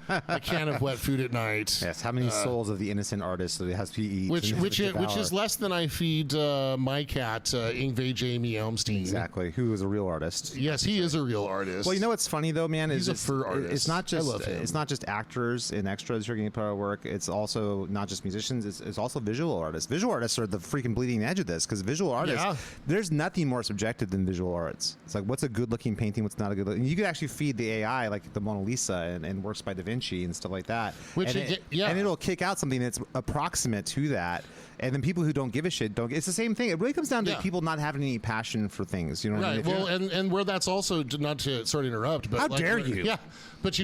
a can of wet food at night. Yes. How many souls of the innocent artist that it has to eat? Which is less than I feed my cat Yngwie J. Elmstein. Exactly. Who is a real artist? Yes, he is a real artist. Well, you know what's funny though, man? He's a fur artist. It's not just I love him. It's not just actors and extras who are getting put out of work. It's also not just musicians. It's also visual artists. Visual artists are the freaking bleeding edge of this because visual artists. There's nothing more subjective than visual arts. It's like what's a good looking painting, what's not a good looking. You could actually feed the AI like the Mona Lisa and works by Da Vinci and stuff like that. And it'll kick out something that's approximate to that. And then people who don't give a shit don't. It's the same thing. It really comes down to people not having any passion for things. You know what I mean? Well, and where that's also not to sort of interrupt, but how dare you? Yeah, but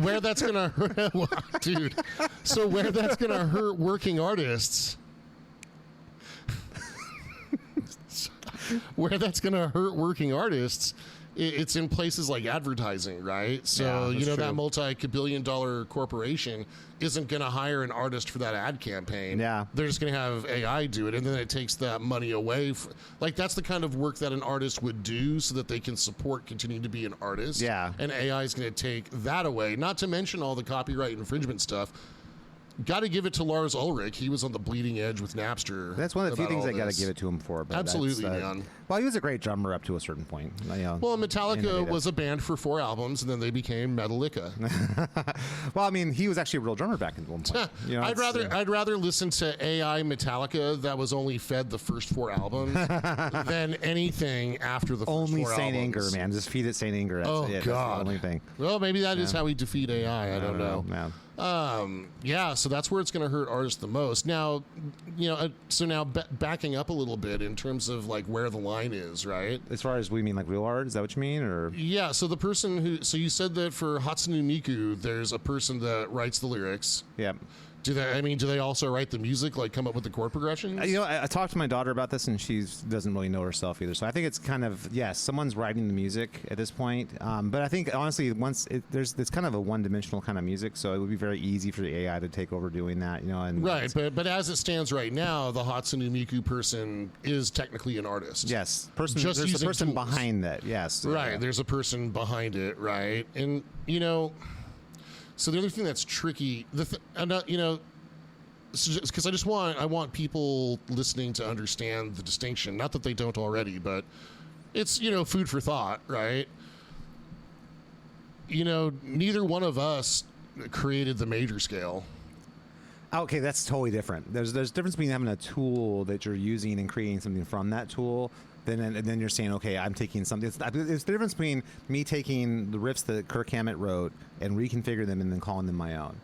where that's gonna hurt, dude. So where that's gonna hurt working artists. Where that's going to hurt working artists, it's in places like advertising, right? So, that multi-billion-dollar corporation isn't going to hire an artist for that ad campaign. Yeah. They're just going to have AI do it, and then it takes that money away. That's the kind of work that an artist would do so that they can support continuing to be an artist. Yeah. And AI is going to take that away, not to mention all the copyright infringement stuff. Got to give it to Lars Ulrich. He was on the bleeding edge with Napster. That's one of the few things I got to give it to him for. But absolutely, man. Well, he was a great drummer up to a certain point. Well, Metallica was a band for 4 albums, and then they became Metallica. Well, I mean, he was actually a real drummer back at one point. I'd rather listen to AI Metallica that was only fed the first 4 albums than anything after the first 4 albums. Only Saint Anger, man. Just feed it Saint Anger. That's it. God. That's the only thing. Well, maybe that is how we defeat AI. I don't know. Man. So that's where it's going to hurt artists the most. Now, backing up a little bit in terms of like where the line is, right? As far as we mean like real art, is that what you mean, or? Yeah. So the person so you said that for Hatsune Miku, there's a person that writes the lyrics. Yeah. Do they also write the music, like come up with the chord progressions? I talked to my daughter about this, and she doesn't really know herself either. So I think it's kind of, yes, someone's writing the music at this point. But I think, honestly, it's kind of a one-dimensional kind of music, so it would be very easy for the AI to take over doing that, And right, but as it stands right now, the Hatsune Miku person is technically an artist. Yes, there's a person behind that, yes. Right, there's a person behind it, right? And, so the other thing that's tricky, because I want people listening to understand the distinction. Not that they don't already, but it's food for thought, right? Neither one of us created the major scale. Okay, that's totally different. There's a difference between having a tool that you're using and creating something from that tool. Then you're saying, okay, I'm taking something. It's the difference between me taking the riffs that Kirk Hammett wrote and reconfigure them and then calling them my own.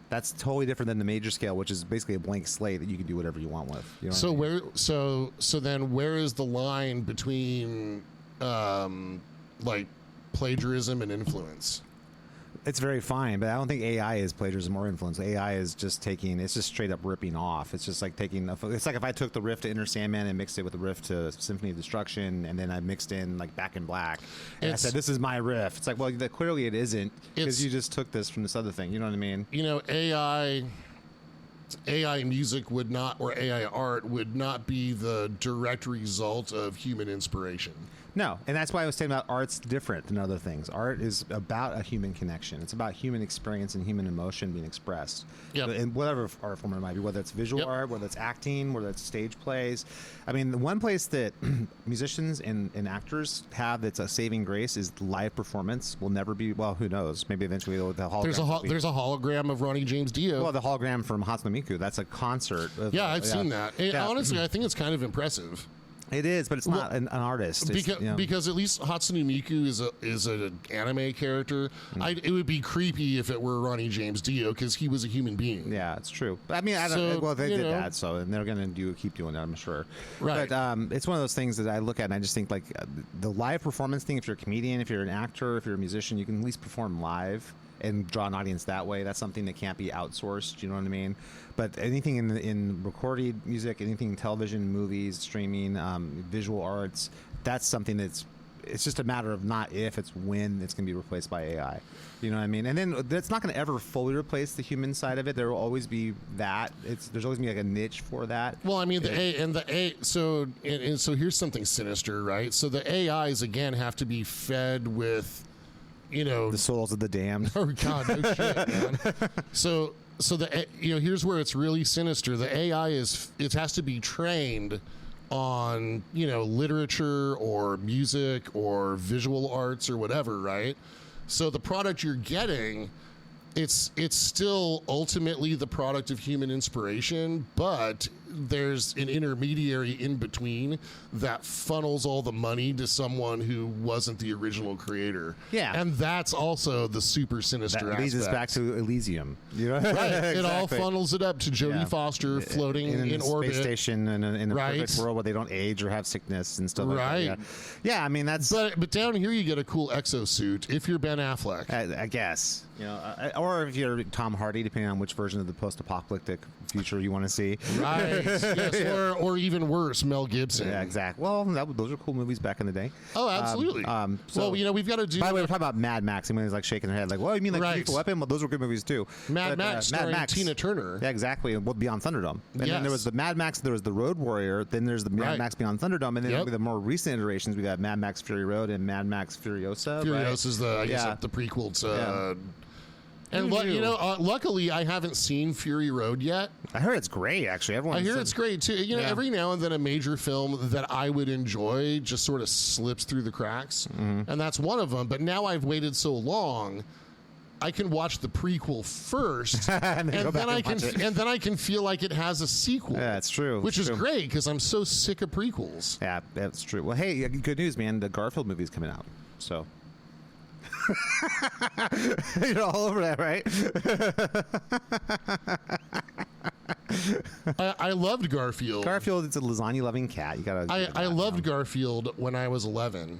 That's totally different than the major scale, which is basically a blank slate that you can do whatever you want with. So then where is the line between like plagiarism and influence? It's very fine, but I don't think AI is plagiarism or influence. AI is just it's just straight up ripping off. It's just like it's like if I took the riff to Enter Sandman and mixed it with the riff to Symphony of Destruction, and then I mixed in like Back in Black, and I said, this is my riff. It's like, well, clearly it isn't, because you just took this from this other thing. You know what I mean? AI music would not, or AI art would not be the direct result of human inspiration. No, and that's why I was saying about art's different than other things. Art is about a human connection. It's about human experience and human emotion being expressed. Yep. In whatever art form it might be, whether it's visual art, whether it's acting, whether it's stage plays. I mean, the one place that musicians and actors have that's a saving grace is live performance. Will never be, well, who knows? Maybe eventually the hologram. There's a hologram of Ronnie James Dio. Well, the hologram from Hatsune Miku. That's a concert. I've seen that. Honestly, I think it's kind of impressive. It is, but it's not an artist. Because at least Hatsune Miku is an anime character. It would be creepy if it were Ronnie James Dio because he was a human being. Yeah, it's true. But I mean, I don't. Well, they did that, so and they're going to keep doing that, I'm sure. Right. But it's one of those things that I look at and I just think like the live performance thing. If you're a comedian, if you're an actor, if you're a musician, you can at least perform live and draw an audience that way. That's something that can't be outsourced. You know what I mean? But anything in recorded music, anything in television, movies, streaming, visual arts, that's something it's just a matter of not if, it's when it's going to be replaced by AI. You know what I mean? And then that's not going to ever fully replace the human side of it. There will always be that. There's always be like a niche for that. Well, I mean, so here's something sinister, right? So the AIs again have to be fed with, the souls of the damned. Oh God, no shit, man. So here's where it's really sinister. The AI it has to be trained on literature or music or visual arts or whatever, right? So the product you're getting, it's still ultimately the product of human inspiration, but there's an intermediary in between that funnels all the money to someone who wasn't the original creator. Yeah. And that's also the super sinister aspect. That leads us back to Elysium. Right. Exactly. It all funnels it up to Jodie Foster floating in orbit. Space station in a perfect world where they don't age or have sickness and stuff like that. Yeah, I mean, that's... But down here you get a cool exosuit if you're Ben Affleck. I guess. Or if you're Tom Hardy, depending on which version of the post-apocalyptic future you want to see. Right. Yes. Or even worse, Mel Gibson. Yeah, exactly. Well, those are cool movies back in the day. Oh, absolutely. So, we've got to do... By the way, we're talking about Mad Max. Everyone's like shaking their head like, well, you mean like Lethal Weapon? Well, those were good movies too. Mad Max starring Tina Turner. Yeah, exactly. And Beyond Thunderdome. And then there was the Mad Max, there was the Road Warrior, then there's the Mad Max Beyond Thunderdome, and then the more recent iterations, we got Mad Max Fury Road and Mad Max Furiosa. Furiosa's the prequel to... And luckily, I haven't seen Fury Road yet. I heard it's great, actually. I hear it's great too. Every now and then a major film that I would enjoy just sort of slips through the cracks, and that's one of them. But now I've waited so long, I can watch the prequel first, and then I can feel like it has a sequel. Yeah, that's true. Which is great because I'm so sick of prequels. Yeah, that's true. Well, hey, good news, man. The Garfield movie's coming out, so. You're all over that, right? I loved Garfield. Garfield is a lasagna-loving cat. You gotta. I loved Garfield when I was 11.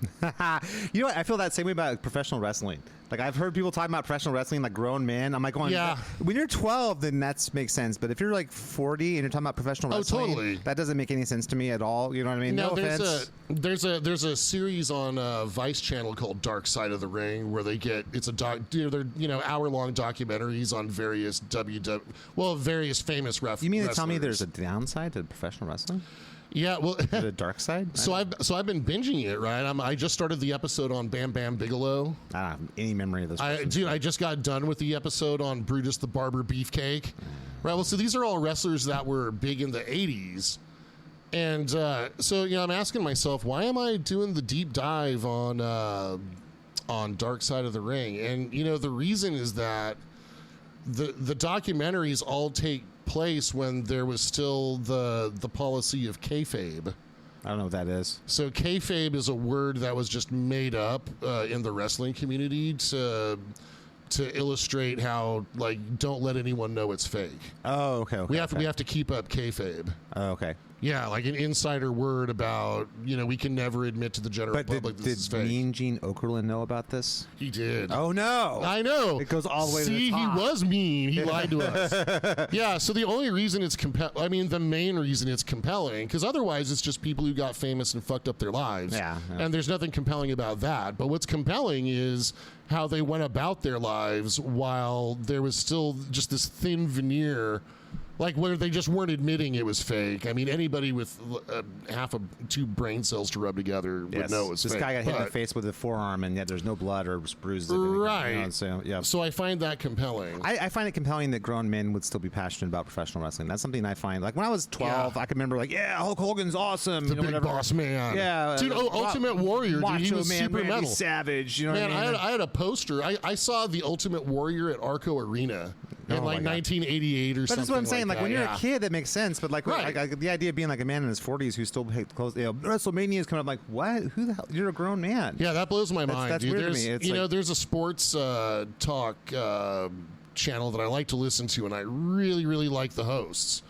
You know what? I feel that same way about professional wrestling. Like, I've heard people talking about professional wrestling, like grown men. I'm like, when you're 12, then that makes sense. But if you're like 40 and you're talking about professional wrestling, totally. That doesn't make any sense to me at all. You know what I mean? No offense. There's a series on Vice Channel called Dark Side of the Ring where they're hour-long documentaries on various various famous wrestlers. You mean to tell me there's a downside to professional wrestling? Yeah, well, the dark side. So I've been binging it, right? I just started the episode on Bam Bam Bigelow. I don't have any memory of this. I just got done with the episode on Brutus the Barber Beefcake. Right. Well, so these are all wrestlers that were big in the '80s, and so I'm asking myself, why am I doing the deep dive on Dark Side of the Ring? And the reason is that the documentaries all take place when there was still the policy of kayfabe. I don't know what that is. So kayfabe is a word that was just made up in the wrestling community to illustrate how, like, don't let anyone know it's fake. Oh, okay. We have to keep up kayfabe. Oh, okay. Yeah, like an insider word about, we can never admit to the general public this is fake. Did Mean Gene Okerlund know about this? He did. Oh, no. I know. It goes all the way to the top. See, he was mean. He lied to us. Yeah, so the only reason it's the main reason it's compelling, because otherwise it's just people who got famous and fucked up their lives. Yeah. And there's nothing compelling about that. But what's compelling is how they went about their lives while there was still just this thin veneer Like where they just weren't admitting it was fake. I mean, anybody with two brain cells to rub together would know it was this fake. This guy got hit in the face with a forearm, and yet there's no blood or bruises. Right. So, yeah. So I find that compelling. I find it compelling that grown men would still be passionate about professional wrestling. That's something I find. Like when I was 12, I can remember like, Hulk Hogan's awesome. The big boss man. Yeah. Dude, Ultimate Warrior, dude, he was man, super Randy metal. Savage. You know Man, what I mean? I had a poster. I saw the Ultimate Warrior at Arco Arena in like 1988 or something. But that's what I'm saying. Like when you're a kid, that makes sense. But like the idea of being like a man in his 40s who still close, WrestleMania is coming up. Like what? Who the hell? You're a grown man. Yeah, that blows my mind. That's dude. weird to me. It's there's a sports talk channel that I like to listen to, and I really, really like the hosts.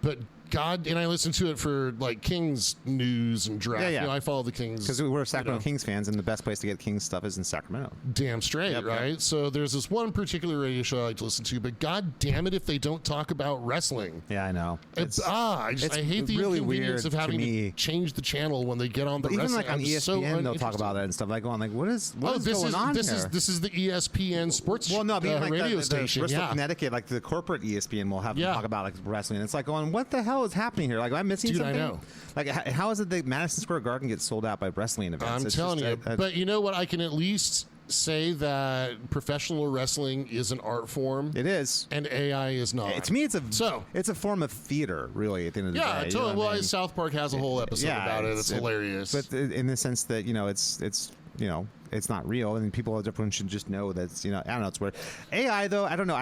But God, and I listen to it for like Kings news and draft. Yeah. You know, I follow the Kings because we're Sacramento Kings fans, and the best place to get Kings stuff is in Sacramento. Damn straight, right? Yep. So there's this one particular radio show I like to listen to, but God damn it if they don't talk about wrestling. Yeah, I know. I hate the really inconvenience of having to change the channel when they get on the even wrestling. like on ESPN, they'll talk about that and stuff. Like going like, what is going on here? This is the ESPN sports radio station. Bristol, Connecticut, like the corporate ESPN will have them talk about like wrestling. It's like going, what the hell is happening here? Like, am I missing something? I know. Like, how is it that Madison Square Garden gets sold out by wrestling events? I'm telling you. But you know what? I can at least say that professional wrestling is an art form. It is, and AI is not. To me, it's a form of theater, really. At the end of the day, totally. Well, South Park has a whole episode about it. It's hilarious. But in the sense that it's not real, and everyone should just know that I don't know. It's weird. AI though, I don't know.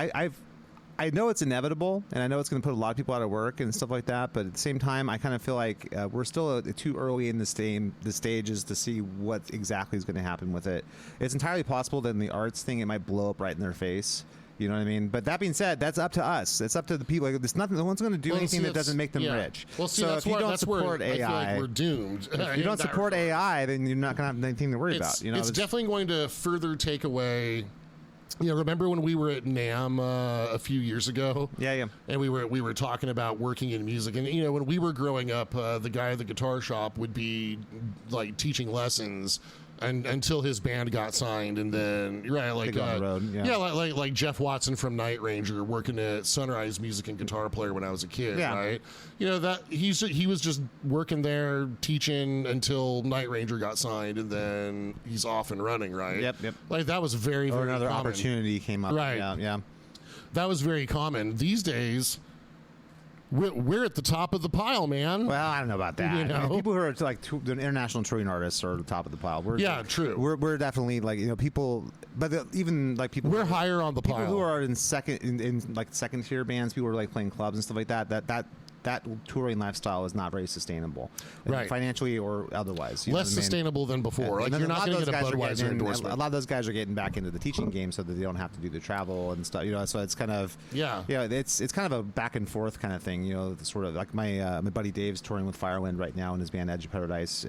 I know it's inevitable, and I know it's going to put a lot of people out of work and stuff like that. But at the same time, I kind of feel like we're still too early in the stages to see what exactly is going to happen with it. It's entirely possible that in the arts thing, it might blow up right in their face. You know what I mean? But that being said, that's up to us. It's up to the people. There's nothing. No one's going to do anything that doesn't make them rich. Well, see, so that's if you where, don't that's support where AI, I feel like we're doomed. If you don't support AI, then you're not going to have anything to worry about. It's definitely going to further take away. Remember when we were at NAMM a few years ago? Yeah. And we were talking about working in music, and when we were growing up, the guy at the guitar shop would be like teaching lessons. Until his band got signed, and then like Jeff Watson from Night Ranger working at Sunrise Music and guitar player when I was a kid, right? That he was just working there teaching until Night Ranger got signed, and then he's off and running, right? Yep. Like that was very, very another common. opportunity came up, right? Yeah. That was very common. These days, we're at the top of the pile, man. Well, I don't know about that. I mean, people who are like the international touring artists are at the top of the pile. True. We're definitely like people, but even like people. We're higher on the pile. People who are in second tier bands, people who are like playing clubs and stuff like that. That touring lifestyle is not very sustainable, right? Financially or otherwise. Less sustainable than before. Like you're not going to get a Budweiser endorsement. A lot of those guys are getting back into the teaching game so that they don't have to do the travel and stuff. So it's kind of it's kind of a back and forth kind of thing. Sort of like my buddy Dave's touring with Firewind right now in his band Edge of Paradise,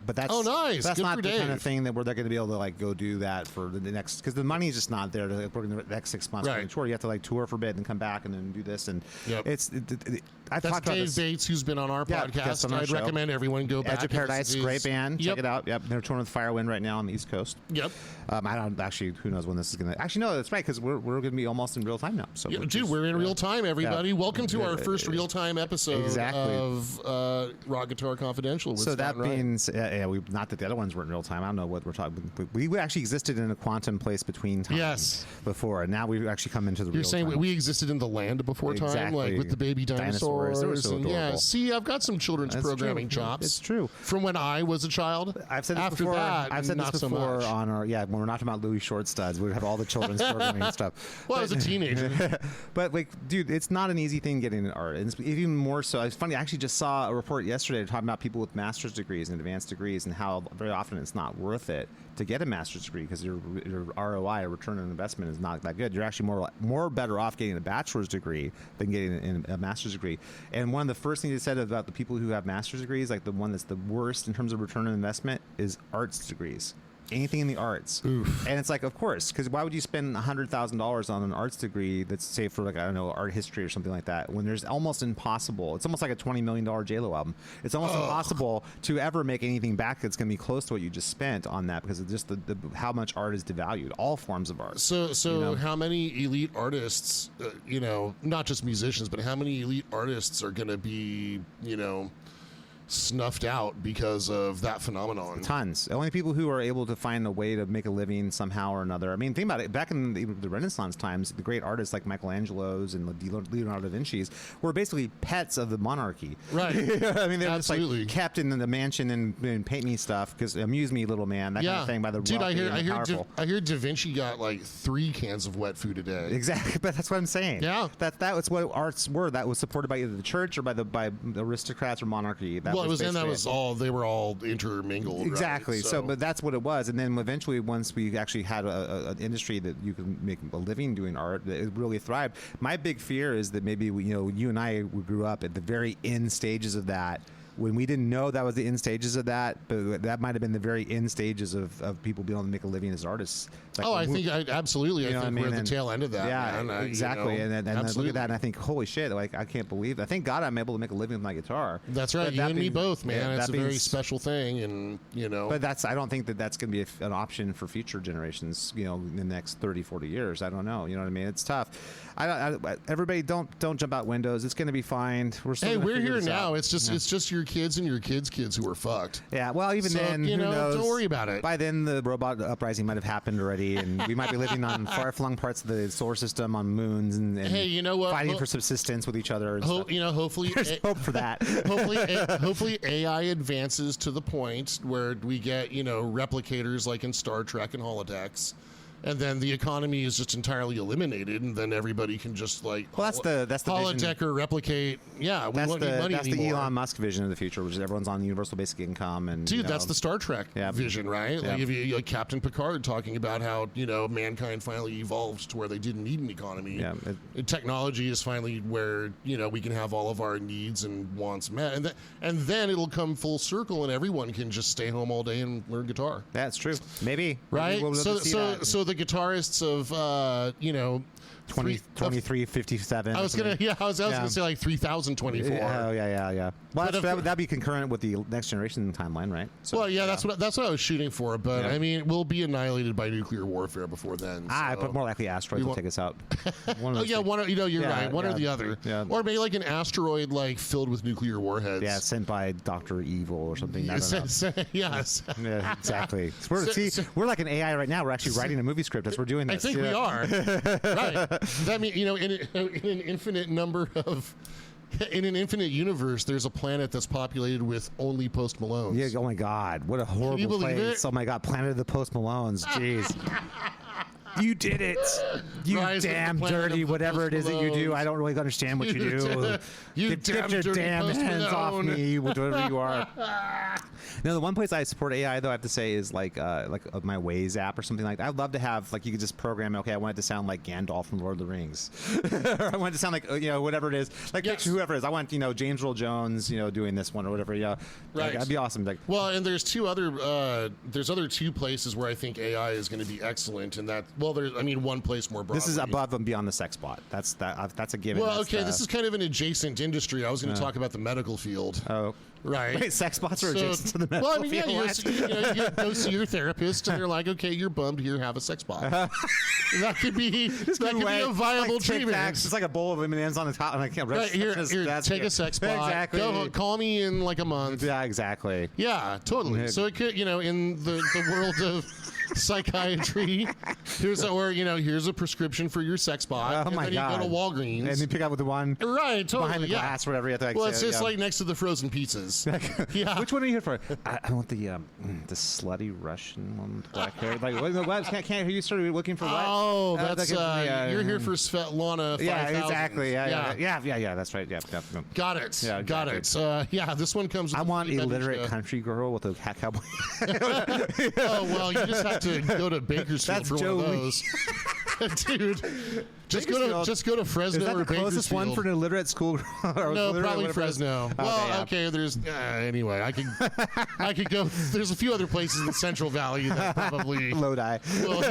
but that's nice. That's Good not for the Dave. kind of thing that they're going to be able to like go do that for the next, because the money's just not there to work in the next 6 months for the tour. You have to like tour for a bit and come back and then do this, and that's Dave Bates, who's been on our podcast. I'd recommend everyone go back. Edge of Paradise, great band. Check it out. Yep, they're touring with Firewind right now on the East Coast. Yep. I don't actually. Who knows when this is going to? Actually, no, that's right, because we're going to be almost in real time now. So we're in real time, everybody. Welcome to our first real time episode of Rock Guitar Confidential. So that means, not that the other ones weren't in real time. I don't know what we're talking. We actually existed in a quantum place between times before, and now we've actually come into the. You're saying we existed in the land before time, like with the baby dinosaurs. They were so adorable. See, I've got some children's programming chops. It's true. From when I was a child. I've said this After before. that, I've said not this so before much. on our when we're not talking about Louis Short Studs, we would have all the children's programming and stuff. Well, I was a teenager. But like, dude, it's not an easy thing getting into art. And it's even more so. It's funny. I actually just saw a report yesterday talking about people with master's degrees and advanced degrees, and how very often it's not worth it to get a master's degree because your ROI, or return on investment, is not that good. You're actually more better off getting a bachelor's degree than getting a master's degree. And one of the first things they said about the people who have master's degrees, like the one that's the worst in terms of return on investment, is arts degrees. anything in the arts. Oof. And it's like, of course, because why would you spend $100,000 on an arts degree that's, say, for like, I don't know, art history or something like that, when there's almost impossible. It's almost like a $20 million J-Lo album. It's almost impossible to ever make anything back that's going to be close to what you just spent on that, because of just how much art is devalued, all forms of art. So how many elite artists, not just musicians, but how many elite artists are going to be, snuffed out because of that phenomenon? Tons. The only people who are able to find a way to make a living somehow or another. I mean, think about it. Back in the Renaissance times, the great artists like Michelangelo's and Leonardo da Vinci's were basically pets of the monarchy. Right. I mean, they were Absolutely. just like kept in the mansion and paint me stuff because amuse me, little man. That kind of thing by the wealthy and powerful. I hear Da Vinci got like 3 cans of wet food a day. Exactly, but that's what I'm saying. Yeah. That was what arts were. That was supported by either the church or by the aristocrats or monarchy. They were all intermingled. Exactly. Right? So, but that's what it was. And then eventually, once we actually had an industry that you can make a living doing art, it really thrived. My big fear is that maybe you and I grew up at the very end stages of that, when we didn't know that was the end stages of that, but that might have been the very end stages of people being able to make a living as artists. Like, I think absolutely. I think we're at the tail end of that. Yeah, man. exactly. And I look at that and I think, holy shit! Like, I can't believe that. Thank God I'm able to make a living with my guitar. That's right. You and me both, man. Yeah, it's a very special thing, and But I don't think that's going to be an option for future generations. In the next 30, 40 years. I don't know. You know what I mean? It's tough. Everybody, don't jump out windows. It's going to be fine. We're here now. It's just your kids and your kids who are fucked. Yeah. Well, even then, who knows? Don't worry about it. By then, the robot uprising might have happened already, and we might be living on far-flung parts of the solar system, on moons, and hey, you know what? Fighting for subsistence with each other. And stuff. Hopefully, there's hope for that. hopefully, AI advances to the point where we get replicators like in Star Trek and holodecks. And then the economy is just entirely eliminated, and then everybody can just like that's the holodeck or replicate. Yeah, we won't need money anymore. That's the Elon Musk vision of the future, which is everyone's on universal basic income. And dude, that's the Star Trek vision, right? Yeah. Like if you like Captain Picard talking about how mankind finally evolved to where they didn't need an economy. Yeah, technology is finally where we can have all of our needs and wants met, and then it'll come full circle, and everyone can just stay home all day and learn guitar. That's true. Maybe right. We'll so the guitarists of 2357. I was gonna say like 3024. Yeah. Well, that'd be concurrent with the next generation timeline, right? So, that's what I was shooting for. But I mean, we'll be annihilated by nuclear warfare before then. But more likely asteroids will take us out. You're right. One or the other. Yeah. Or maybe like an asteroid like filled with nuclear warheads. Yeah, sent by Dr. Evil or something. I don't know. Yes. Yeah, exactly. We're like an AI right now. We're actually writing a movie script as we're doing this. I think we are. Right. That means in an infinite number of. In an infinite universe, there's a planet that's populated with only Post Malones. Yeah. Oh my God! What a horrible place! Oh my God! Planet of the Post Malones. Jeez. You did it! You damn dirty whatever it is that you do. I don't really understand what you do. Get your damn hands off me, whatever you are. No, the one place I support AI though, I have to say, is like my Waze app or something like that. I'd love to have you could just program. Okay, I want it to sound like Gandalf from Lord of the Rings, or I want it to sound like whatever it is. Picture whoever it is. I want James Earl Jones doing this one or whatever. Right. That'd be awesome. And there's other two places where I think AI is going to be excellent, and that. Well, there's one place more broadly. This is above and beyond the sex bot. That's a given. Well, this is kind of an adjacent industry. I was going to talk about the medical field. Oh. Right. Wait, sex bots are adjacent to the medical field? You go see your therapist, and they're like, okay, you're bummed, here, have a sex bot. That could be a viable treatment. It's like a bowl of M&M's on the top. And I can't here, take a sex bot. Exactly. Call me in like a month. Yeah, exactly. Yeah, totally. So it could, in the world of psychiatry, here's a prescription for your sex bot. Oh my God. And then you go to Walgreens. And you pick up with the one right, totally, behind the glass, whatever you have to it's just like next to the frozen pizzas. Yeah. Which one are you here for? I want the slutty Russian one with black hair. What? Can't hear you started looking for what? Oh, that's you're here for Svetlana 5000. Yeah, exactly. Yeah, that's right. Yeah. Got it. Yeah, exactly. Got it. This one comes with I want illiterate country girl with a hat cowboy. Oh, well, you just have to go to Bakersfield for Joe one of those. Dude, just go to Fresno Is that or the closest one for an illiterate school? No, probably Fresno. Well, okay, there's anyway. I could go. There's a few other places in the Central Valley that probably Lodi. Well,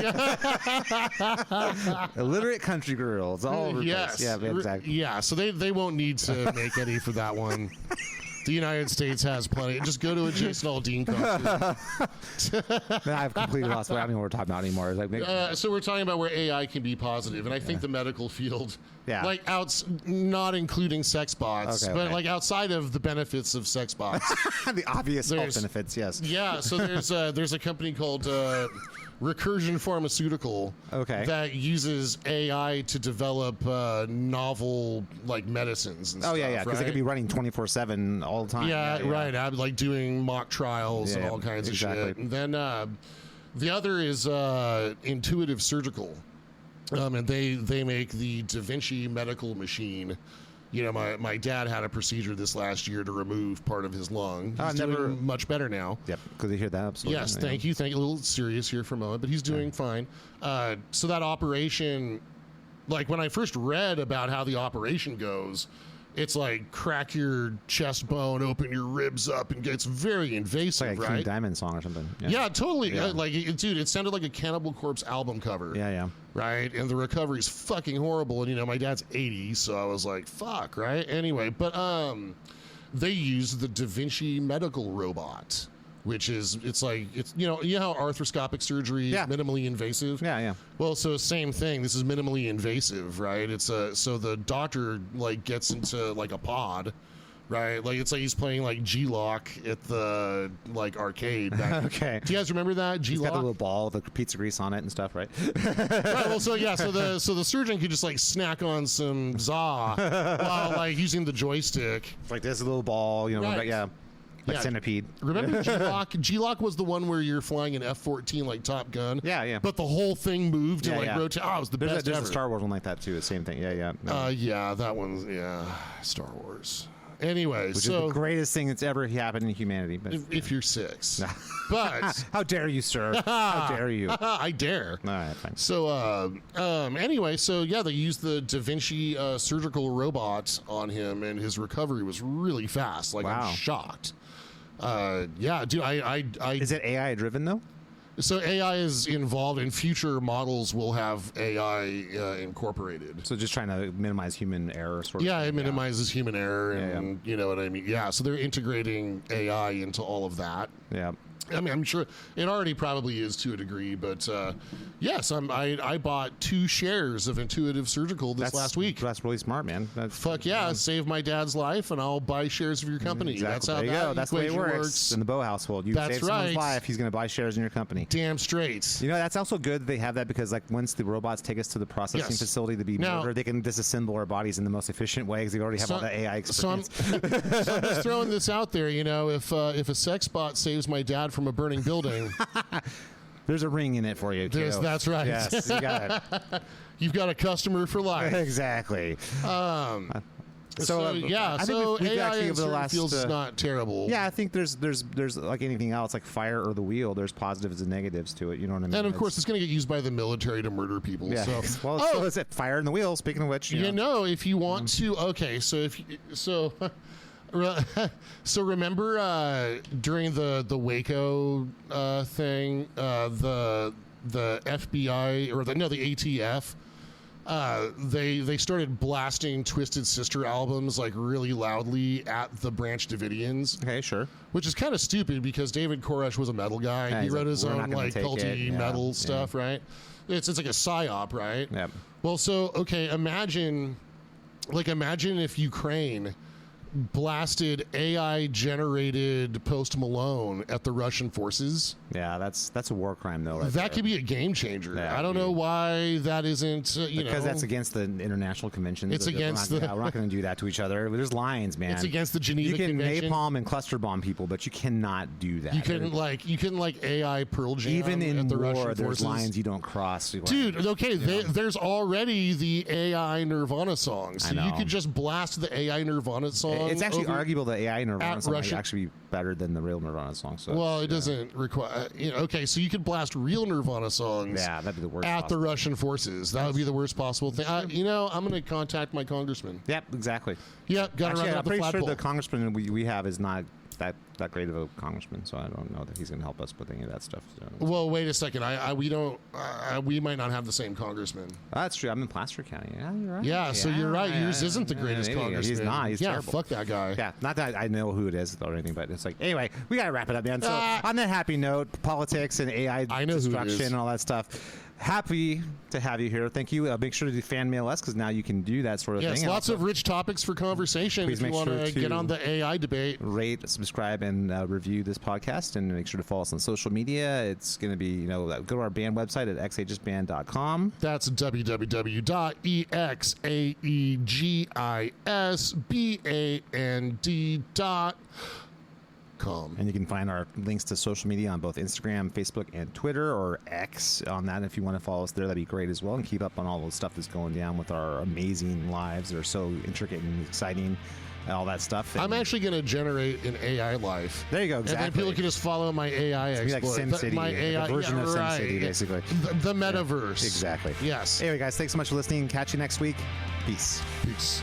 yeah. Illiterate country girls all over the yes, place. Yeah, exactly. Yeah, so they won't need to make any for that one. The United States has plenty. Just go to a Jason Aldean concert. I've completely lost what I don't know what we're talking about anymore. Like, so we're talking about where AI can be positive, and I think the medical field, like not including sex bots, but like outside of the benefits of sex bots, the obvious health benefits. Yes. Yeah. So there's a company called Recursion Pharmaceutical that uses AI to develop novel like medicines and stuff. Because they could be running 24/7 all the time. Yeah, right. Like doing mock trials and all kinds of shit. And then the other is Intuitive Surgical, and they make the Da Vinci medical machine. You know, my dad had a procedure this last year to remove part of his lung. He's doing much better now. Yep, good to hear that. Absolutely. Yes, thank you. A little serious here for a moment, but he's doing fine. So that operation, like when I first read about how the operation goes, it's like crack your chest bone, open your ribs up, and it's very invasive, it's like a King Diamond song or something. Yeah, totally. Yeah. Dude, it sounded like a Cannibal Corpse album cover. Yeah. Right, and the recovery's fucking horrible. And my dad's 80, so I was like, fuck, right? Anyway, but they use the Da Vinci medical robot, which is it's how arthroscopic surgery is minimally invasive. Yeah. Well, so same thing. This is minimally invasive, right? It's so the doctor like gets into like a pod, right? Like it's like he's playing like G-Lock at the like arcade. Okay. Do you guys remember that G-Lock? He's got the little ball, the pizza grease on it and stuff, right? Right. Well, so the surgeon could just like snack on some za while like using the joystick. It's like this little ball, right. Like Centipede. Remember G-Lock? G-Lock was the one where you're flying an F-14 like Top Gun. Yeah. But the whole thing moved and rotate. Oh, it was the best There's ever. a Star Wars one like that too. The same thing. Yeah. That one's Star Wars. Anyway, which is the greatest thing that's ever happened in humanity. But, if you're 6. But how dare you, sir? How dare you? I dare. All right, fine. So anyway, they used the Da Vinci surgical robot on him, and his recovery was really fast. Like I'm shocked. Dude, I is it AI driven though? So AI is involved in future models will have AI incorporated. So just trying to minimize human error, sort of. Yeah, it minimizes human error, and you know what I mean. Yeah, so they're integrating AI into all of that. Yeah. I mean, I'm sure it already probably is to a degree, but yes, I bought 2 shares of Intuitive Surgical this last week. That's really smart, man. Fuck yeah, save my dad's life, and I'll buy shares of your company. Exactly. That's how there you go. That's the way it works in the Bow household. You save someone's life, he's going to buy shares in your company. Damn straight. That's also good that they have that because, like, once the robots take us to the processing facility to be murdered, they can disassemble our bodies in the most efficient way because they already have all the AI experience. So I'm just throwing this out there. If a sex bot saves my dad from a burning building. There's a ring in it for you. That's right. Yes, you got it. You've got a customer for life. Exactly. I think AI in certain fields is not terrible. Yeah, I think there's like anything else, like fire or the wheel. There's positives and negatives to it. You know what I mean? And of course, it's going to get used by the military to murder people. Yeah. So. So is it fire and the wheel? Speaking of which, if you want to, so remember during the Waco thing, the FBI or the ATF, they started blasting Twisted Sister albums like really loudly at the Branch Davidians. Okay, sure. Which is kind of stupid because David Koresh was a metal guy. Yeah, he wrote his own like culty metal stuff, right? It's like a psyop, right? Yep. Well, so imagine if Ukraine blasted AI-generated Post Malone at the Russian forces. Yeah, that's a war crime, though. That could be a game changer. I don't know why that isn't. Because that's against the international conventions. It's against we're not going to do that to each other. There's lines, man. It's against the Geneva Convention. You can napalm and cluster bomb people, but you cannot do that. You couldn't AI Pearl Jam. Even in at the war, Russian there's forces. lines you don't cross. Dude, okay, there's already the AI Nirvana song, so you could just blast the AI Nirvana song song. It's actually over arguable that AI Nirvana song might Russian- actually be better than the real Nirvana song. So Well, it doesn't require. Okay, so you could blast real Nirvana songs. Yeah, that'd be the worst. At the possible. Russian forces. That would be the worst possible thing. I'm going to contact my congressman. Yep, exactly. Yep, got to run Actually, out I'm the pretty sure flagpole. the congressman we have is not that great of a congressman, so I don't know that he's going to help us with any of that stuff. So. Well, wait a second. We might not have the same congressman. That's true. I'm in Placer County. Yeah, you're right. Yeah, so you're right. Yours isn't the greatest there you go. congressman. He's not. He's terrible. Fuck that guy. Yeah, not that I know who it is or anything, but it's like, anyway, we got to wrap it up, man. So on that happy note, politics and AI I know who it destruction is. and all that stuff. Happy to have you here. Thank you. Make sure to fan mail us because now you can do that sort of Yes, thing. lots of rich topics for conversation Please if you make want sure to to get on the AI debate. Rate, subscribe, and review this podcast, and make sure to follow us on social media. It's going to be, go to our band website at xagisband.com. That's www.exagisband.com. And you can find our links to social media on both Instagram, Facebook, and Twitter, or X on that. If you want to follow us there, that'd be great as well. And keep up on all the stuff that's going down with our amazing lives that are so intricate and exciting, and all that stuff. I'm actually going to generate an AI life. There you go, exactly. And then people can just follow my AI It's like exploit. SimCity, My like AI a version of right. SimCity, basically. The metaverse. Exactly. Yes. Anyway, guys, thanks so much for listening. Catch you next week. Peace. Peace.